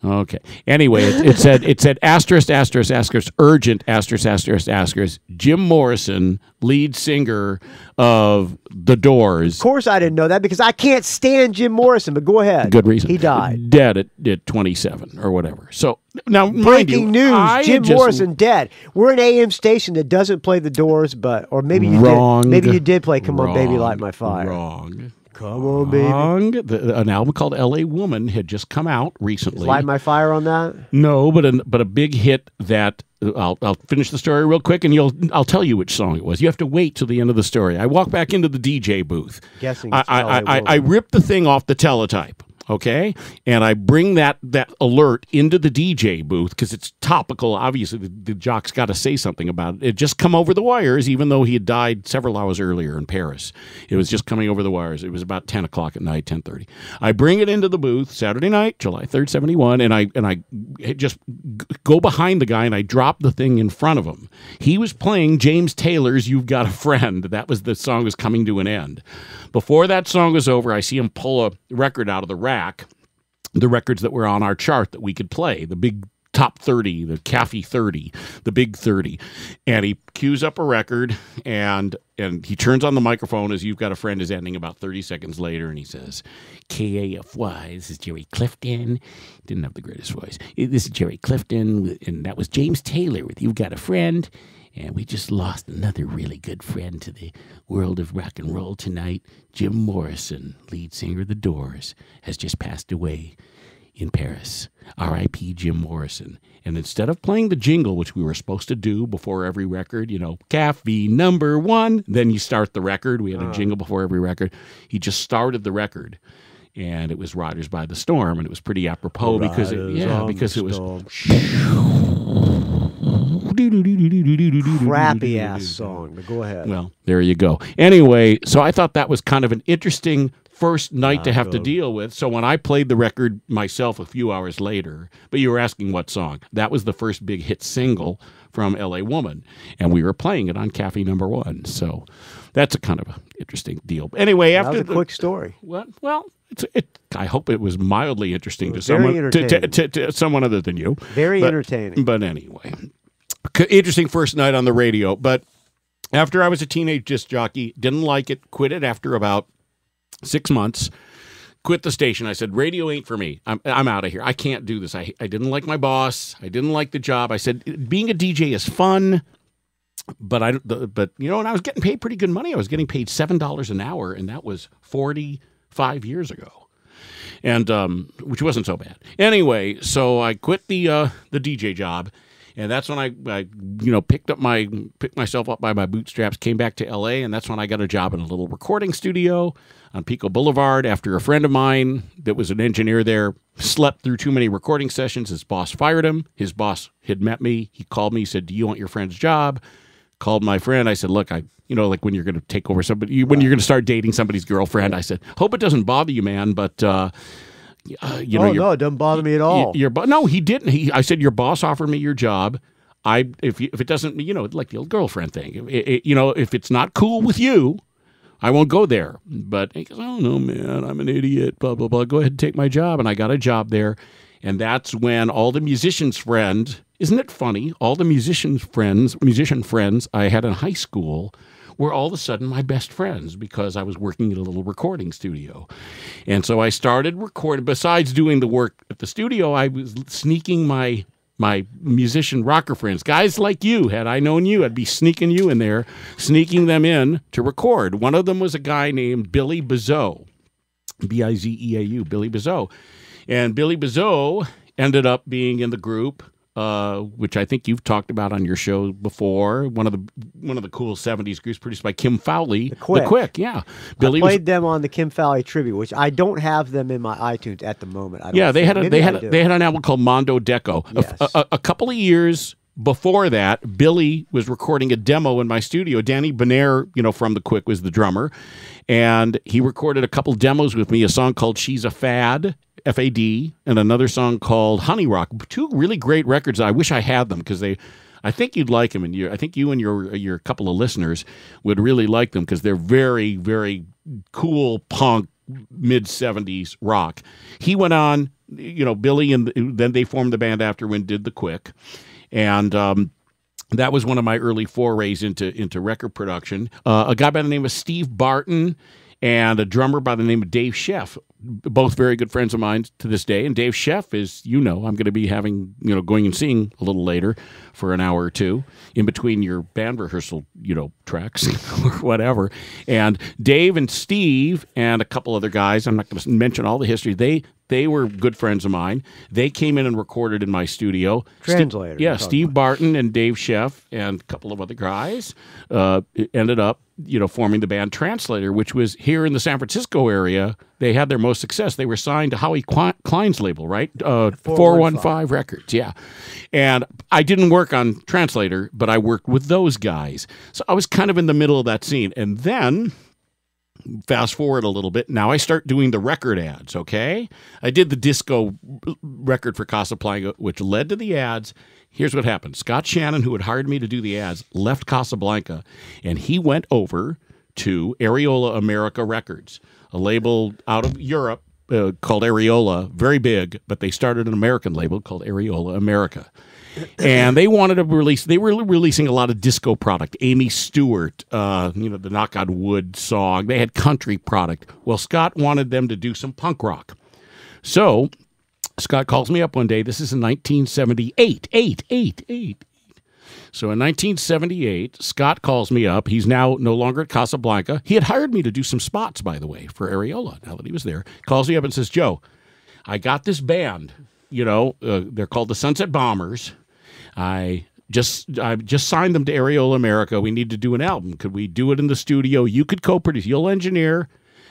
Okay. Anyway, it said asterisk, asterisk, asterisk, urgent, asterisk, asterisk, asterisk, Jim Morrison, lead singer of The Doors. Of course I didn't know that because I can't stand Jim Morrison, but go ahead. Good reason. He died. Dead at 27 or whatever. So now, breaking news, Jim Morrison dead. We're an AM station that doesn't play The Doors, or maybe you did. Maybe you did play Come On Baby Light My Fire. Wrong. Come on, baby. An album called L.A. Woman had just come out recently. Is Light My Fire on that? No, but a big hit that I'll finish the story real quick, and I'll tell you which song it was. You have to wait till the end of the story. I walk back into the DJ booth. Guessing I rip the thing off the teletype. Okay, and I bring that alert into the DJ booth because it's topical. Obviously, the jock's got to say something about it. It just come over the wires, even though he had died several hours earlier in Paris. It was just coming over the wires. It was about 10 o'clock at night, 10:30. I bring it into the booth Saturday night, July 3rd, 71, and I just go behind the guy and I drop the thing in front of him. He was playing James Taylor's "You've Got a Friend." That was the song was coming to an end. Before that song was over, I see him pull a record out of the rack, the records that were on our chart that we could play, the big top 30, the Caffey 30, the big 30. And he cues up a record, and he turns on the microphone as "You've Got a Friend" is ending about 30 seconds later, and he says, KAFY, this is Jerry Clifton. Didn't have the greatest voice. This is Jerry Clifton, and that was James Taylor with "You've Got a Friend." And we just lost another really good friend to the world of rock and roll tonight. Jim Morrison, lead singer of The Doors, has just passed away in Paris. R.I.P. Jim Morrison. And instead of playing the jingle, which we were supposed to do before every record, Caffeine #1, then you start the record. We had a jingle before every record. He just started the record. And it was Riders by the Storm, and it was pretty apropos because it was crappy ass song, but go ahead. Well, there you go. Anyway, so I thought that was kind of an interesting first night to have to deal with. So when I played the record myself a few hours later, but you were asking what song, that was the first big hit single from L.A. Woman, and we were playing it on Caffey #1. So that's a kind of an interesting deal. Anyway, after that was a quick story. Well, I hope it was mildly interesting to someone to someone other than you. Very entertaining. But anyway, interesting first night on the radio. But after I was a teenage disc jockey, didn't like it, quit it after about 6 months. Quit the station. I said, radio ain't for me. I'm out of here. I can't do this. I didn't like my boss. I didn't like the job. I said, being a DJ is fun, but and I was getting paid pretty good money. I was getting paid $7 an hour, and that was 45 years ago. and which wasn't so bad. Anyway, so I quit the DJ job, and that's when I picked myself up by my bootstraps, came back to L.A., and that's when I got a job in a little recording studio on Pico Boulevard after a friend of mine that was an engineer there slept through too many recording sessions. His boss fired him. His boss had met me. He called me. He said, "Do you want your friend's job?" Called my friend. I said, "Look, like when you're going to take over somebody, when you're going to start dating somebody's girlfriend," I said, "Hope it doesn't bother you, man, but no, it doesn't bother me at all." No, he didn't. I said, "Your boss offered me your job. If it doesn't, like the old girlfriend thing, if it's not cool with you, I won't go there." But he goes, "Oh no, man, I'm an idiot. Blah blah blah. Go ahead and take my job." And I got a job there, and that's when all the musicians' friends. Isn't it funny? All the musician friends I had in high school were all of a sudden my best friends because I was working at a little recording studio. And so I started recording. Besides doing the work at the studio, I was sneaking my musician rocker friends, guys like you. Had I known you, I'd be sneaking you in there, sneaking them in to record. One of them was a guy named Billy Bizeau, Bizeau, Billy Bizeau. And Billy Bizeau ended up being in the group, which I think you've talked about on your show before. One of the cool '70s groups produced by Kim Fowley. The Quick, yeah. Billy played them on the Kim Fowley tribute, which I don't have them in my iTunes at the moment. They had an album called Mondo Deco. Yes. A couple of years before that, Billy was recording a demo in my studio. Danny Bonaire, from the Quick, was the drummer, and he recorded a couple demos with me. A song called "She's a Fad." F-A-D, and another song called Honey Rock. Two really great records. I wish I had them because I think you'd like them, and I think you and your couple of listeners would really like them because they're very, very cool punk mid-'70s rock. He went on, Billy, and then they formed the band after and did the Quick, and that was one of my early forays into record production. A guy by the name of Steve Barton and a drummer by the name of Dave Sheff, both very good friends of mine to this day. And Dave Sheff is, I'm going to be going and seeing a little later for an hour or two in between your band rehearsal, tracks or whatever. And Dave and Steve and a couple other guys, I'm not going to mention all the history, they were good friends of mine. They came in and recorded in my studio. Translator. Steve Barton and Dave Sheff and a couple of other guys ended up, forming the band Translator, which was here in the San Francisco area. They had their most success. They were signed to Howie Klein's label, right? 415 Records, yeah. And I didn't work on Translator, but I worked with those guys. So I was kind of in the middle of that scene. And then, fast forward a little bit, now I start doing the record ads, okay? I did the disco record for Casablanca, which led to the ads. Here's what happened. Scott Shannon, who had hired me to do the ads, left Casablanca, and he went over to Areola America Records, a label out of Europe called Areola, very big, but they started an American label called Areola America. And they wanted to release, they were releasing a lot of disco product. Amy Stewart, the Knock on Wood song. They had country product. Well, Scott wanted them to do some punk rock. So Scott calls me up one day. This is in 1978. So in 1978, Scott calls me up. He's now no longer at Casablanca. He had hired me to do some spots, by the way, for Areola, now that he was there. Calls me up and says, "Joe, I got this band. They're called the Sunset Bombers. I just signed them to Areola America. We need to do an album. Could we do it in the studio? You could co-produce. You'll engineer.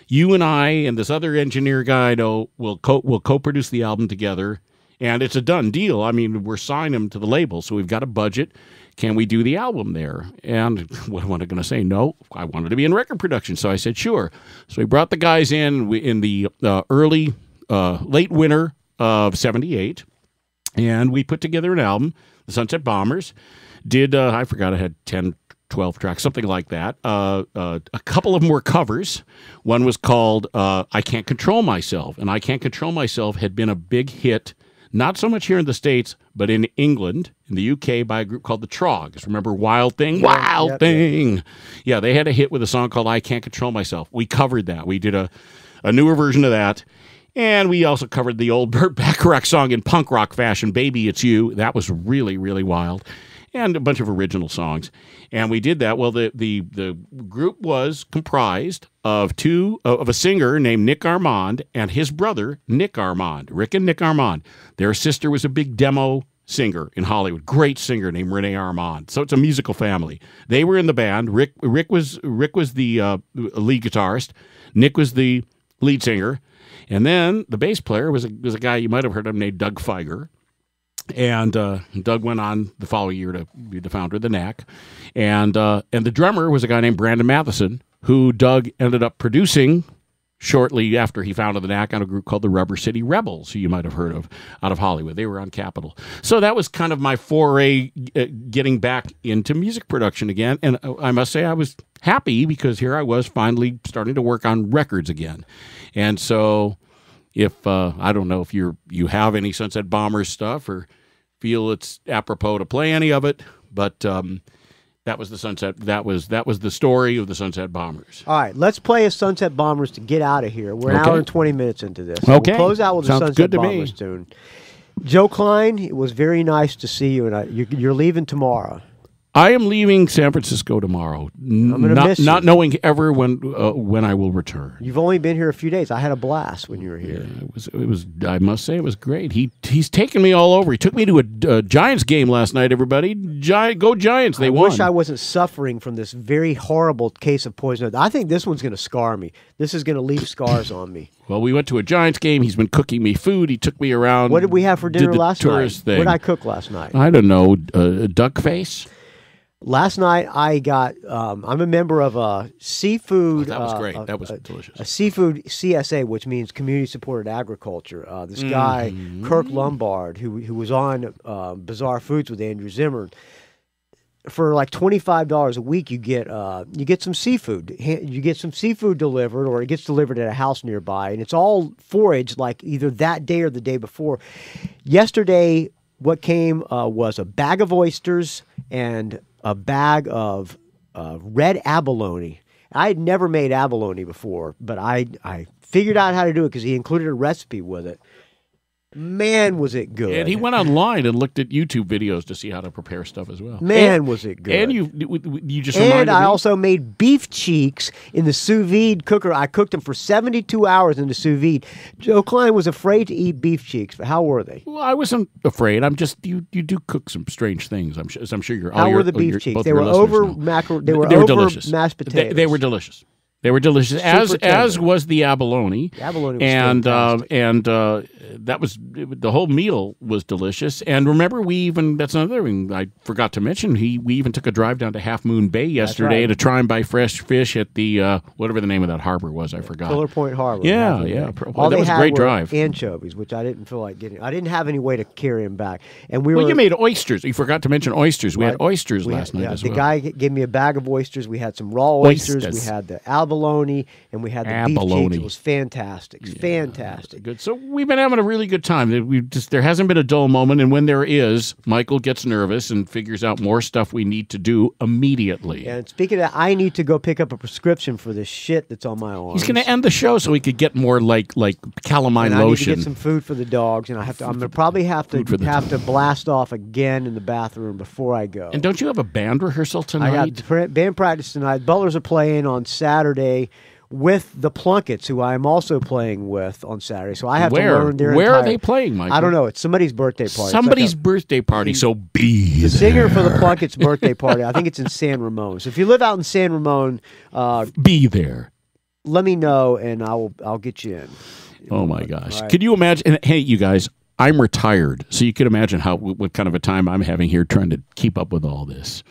You and I and this other engineer guy I know will co-produce the album together, and it's a done deal. I mean, we're signing them to the label, so we've got a budget. Can we do the album there?" And what am I going to say? No, I wanted to be in record production, so I said in. So we brought the guys in the late winter of '78, and we put together an album. The Sunset Bombers did, I forgot, I had 10, 12 tracks, something like that. A couple of them were covers. One was called I Can't Control Myself, and I Can't Control Myself had been a big hit, not so much here in the States, but in England, in the UK, by a group called the Trogs. Remember Wild Thing? Wild Thing! Yeah, they had a hit with a song called I Can't Control Myself. We covered that. We did a newer version of that. And we also covered the old Burt Bacharach song in punk rock fashion, "Baby It's You." That was really, really wild. and a bunch of original songs. And we did that. Well, the group was comprised of a singer named Nick Armand and his brother, Nick Armand, Rick and Nick Armand. Their sister was a big demo singer in Hollywood, great singer named Renee Armand. So it's a musical family. They were in the band. Rick was the lead guitarist. Nick was the lead singer. And then the bass player was a guy you might have heard of named Doug Feiger. And Doug went on the following year to be the founder of the Knack. And the drummer was a guy named Brandon Matheson, who Doug ended up producing shortly after he founded the Knack on a group called the Rubber City Rebels, who you might have heard of out of Hollywood. They were on Capitol. So that was kind of my foray getting back into music production again. And I must say I was happy because here I was finally starting to work on records again. And so if I don't know if you have any Sunset Bombers stuff or feel it's apropos to play any of it, but that was the Sunset. That was the story of the Sunset Bombers. All right, let's play a Sunset Bombers to get out of here. We're an hour and 20 minutes into this. So okay, we'll close out with Sounds the Sunset good to Bombers me. tune. Joe Klein, it was very nice to see you, and you're leaving tomorrow. I am leaving San Francisco tomorrow. I'm going to miss you. Not knowing ever when I will return. You've only been here a few days. I had a blast when you were here. Yeah, it was. I must say, it was great. He's taken me all over. He took me to a Giants game last night. Everybody, go Giants! They won. I wish I wasn't suffering from this very horrible case of poison. I think this one's going to scar me. This is going to leave scars on me. Well, we went to a Giants game. He's been cooking me food. He took me around. What did we have for dinner last night? Thing. What did I cook last night? I don't know. Duck face. Last night I got. I'm a member of a seafood. That was great. That was delicious. A seafood CSA, which means community supported agriculture. This guy Kirk Lombard, who was on Bizarre Foods with Andrew Zimmern, for like $25 a week, you get some seafood. You get some seafood delivered, or it gets delivered at a house nearby, and it's all foraged like either that day or the day before. Yesterday, what came was a bag of oysters and a bag of red abalone. I had never made abalone before, but I figured out how to do it because he included a recipe with it. Man, was it good. And he went online and looked at YouTube videos to see how to prepare stuff as well. Man, was it good. And you just reminded me. And I also made beef cheeks in the sous vide cooker. I cooked them for 72 hours in the sous vide. Joe Klein was afraid to eat beef cheeks, but how were they? Well, I wasn't afraid. I'm just, you do cook some strange things. I'm sure you're. How were the beef cheeks? They were over delicious. Mashed potatoes. They were delicious. They were delicious, as was the abalone. The abalone was and that was the whole meal was delicious. And remember, that's another thing I forgot to mention. We even took a drive down to Half Moon Bay yesterday to try and buy fresh fish at the whatever the name of that harbor was. I forgot. Pillar Point Harbor. Yeah. All that was a great drive. Anchovies, which I didn't feel like getting. I didn't have any way to carry them back. And you made oysters. You forgot to mention oysters. We had oysters last night as well. The guy gave me a bag of oysters. We had some raw oysters. We had the abalone, and we had the beef cheeks. It was fantastic. Fantastic. Good. So we've been having a really good time. There hasn't been a dull moment, and when there is, Michael gets nervous and figures out more stuff we need to do immediately. And speaking of that, I need to go pick up a prescription for this shit that's on my arms. He's going to end the show so he could get more like calamine lotion. I need to get some food for the dogs, and I'm going to probably have to blast off again in the bathroom before I go. And don't you have a band rehearsal tonight? I got band practice tonight. Butlers are playing on Saturday with the Plunketts, who I am also playing with on Saturday. So I have to learn their Where are they playing, Michael? I don't know. It's somebody's birthday party. Somebody's birthday party, so be the singer for the Plunketts' birthday party. I think it's in San Ramon. So if you live out in San Ramon, be there. Let me know, and I'll get you in. Oh, my gosh. Right. Could you imagine? And, hey, you guys, I'm retired, so you can imagine what kind of a time I'm having here trying to keep up with all this.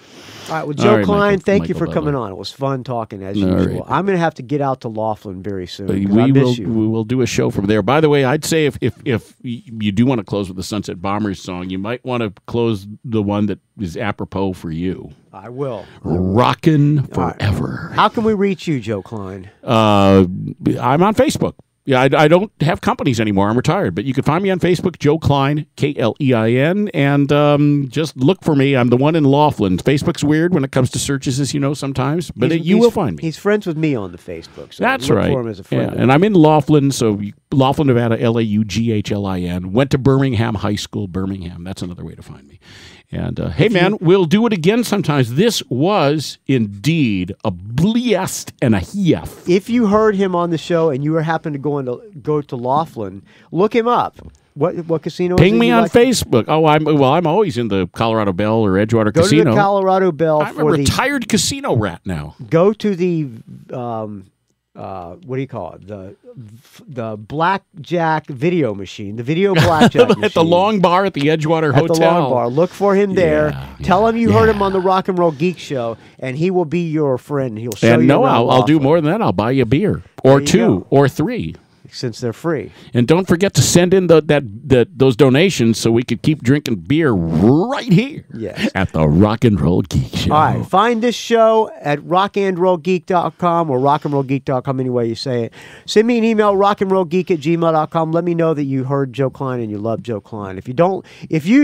All right, well, Joe Klein, thank you for coming on. It was fun talking as usual. Right. I'm going to have to get out to Laughlin very soon. We will do a show from there. By the way, I'd say if you do want to close with the Sunset Bombers song, you might want to close the one that is apropos for you. I will. Rockin' Forever. Right. How can we reach you, Joe Klein? I'm on Facebook. Yeah, I don't have companies anymore. I'm retired. But you can find me on Facebook, Joe Klein, Klein, and just look for me. I'm the one in Laughlin. Facebook's weird when it comes to searches, as you know, sometimes. But you will find me. He's friends with me on the Facebook. So that's look right. for him as a friend. Yeah, and I'm in Laughlin, so Laughlin, Nevada, Laughlin. Went to Birmingham High School, Birmingham. That's another way to find me. And hey, man, we'll do it again sometimes. This was indeed a blast and a half. If you heard him on the show and you happen to go to Laughlin, look him up. What casino? Ping me on Facebook. Oh, I'm always in the Colorado Bell or Edgewater Go Casino. Go to the Colorado Bell. I'm a retired casino rat now. Go to the what do you call it? The blackjack video machine, the video blackjack machine. At the Long Bar at the Edgewater Hotel. At the Long Bar. Look for him there. Tell him you heard him on the Rock and Roll Geek Show, and he will be your friend. He'll show you around. I'll do more than that. I'll buy you a beer or two or three. Since they're free. And don't forget to send in those donations so we could keep drinking beer right here at the Rock and Roll Geek Show. All right. Find this show at rockandrollgeek.com or rockandrollgeek.com, any way you say it. Send me an email, rockandrollgeek@gmail.com. Let me know that you heard Joe Klein and you love Joe Klein. If you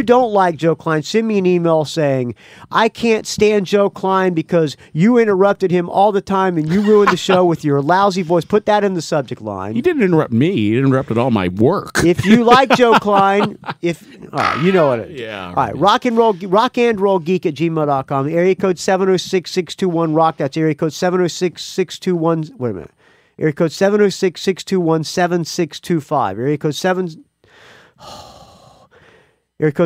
don't like Joe Klein, send me an email saying, I can't stand Joe Klein because you interrupted him all the time and you ruined the show with your lousy voice. Put that in the subject line. You didn't interrupt me. You interrupted all my work. If you like Joe Klein, you know what it is. Yeah. All right. rockandrollgeek@gmail.com. Area code 706-621-ROCK. That's area code 706-621. Wait a minute. Area code 706-621-7625. Area code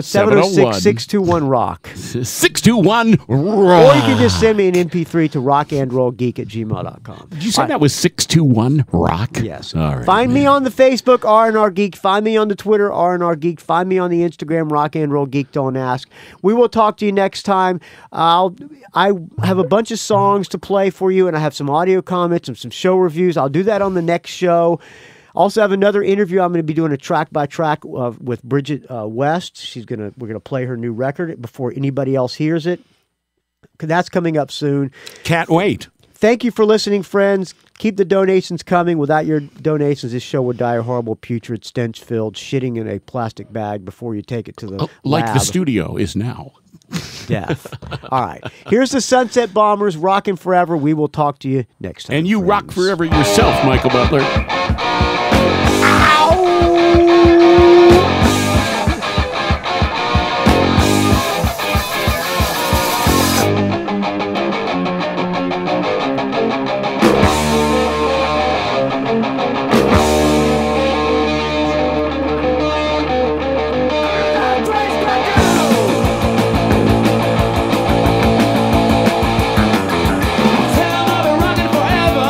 706-621-ROCK. 621-ROCK. Or you can just send me an MP3 to rockandrollgeek@gmail.com. Did you say that was 621-ROCK? Yes. All right. Find me on the Facebook, R&R Geek. Find me on the Twitter, R&R Geek. Find me on the Instagram, Rock and Roll Geek. Don't ask. We will talk to you next time. I have a bunch of songs to play for you, and I have some audio comments and some show reviews. I'll do that on the next show. Also have another interview. I'm going to be doing a track by track with Bridget West. We're going to play her new record before anybody else hears it. That's coming up soon. Can't wait. Thank you for listening, friends. Keep the donations coming. Without your donations, this show would die a horrible, putrid, stench-filled, shitting in a plastic bag before you take it to the like lab. the studio is now. Death. All right. Here's the Sunset Bombers, rocking forever. We will talk to you next time. And you friends. rock forever yourself, Michael Butler. Tell 'em I've been rocking forever.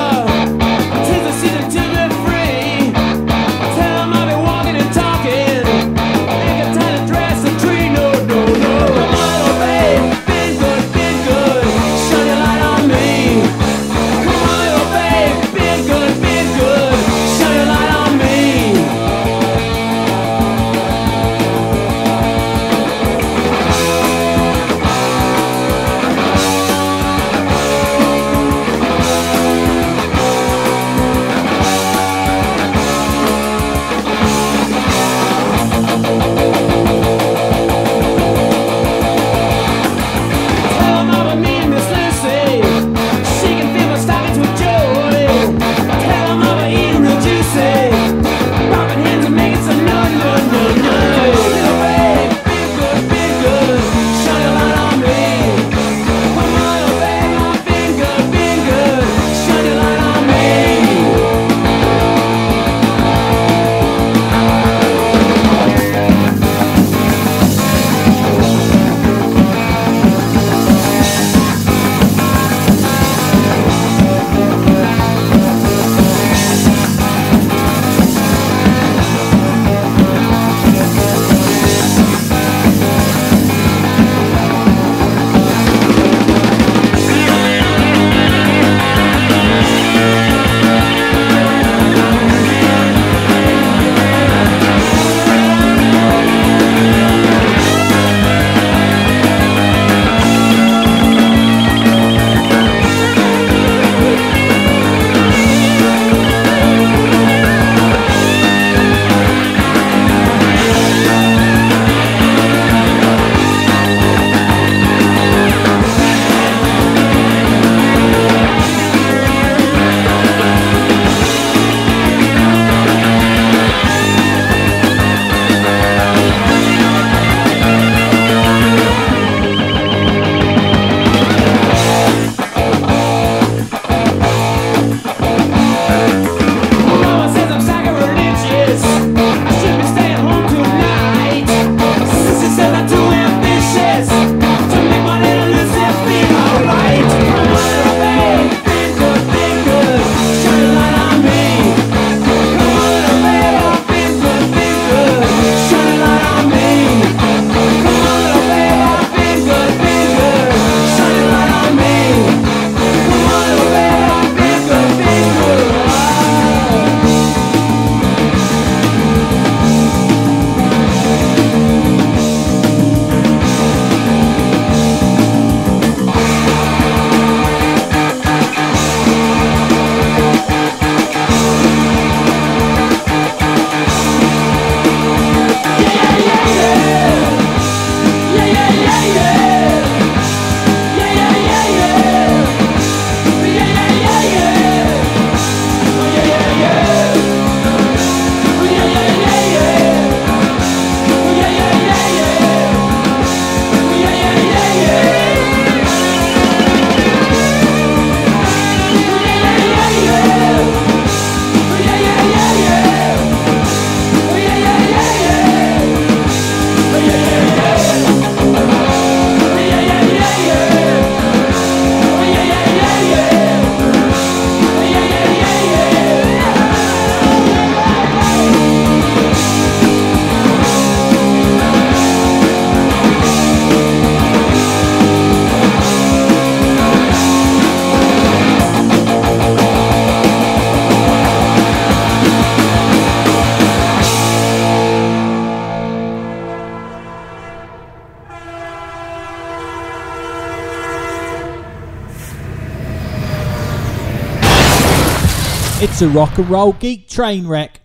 'Tis a season to be It's a rock and roll geek train wreck.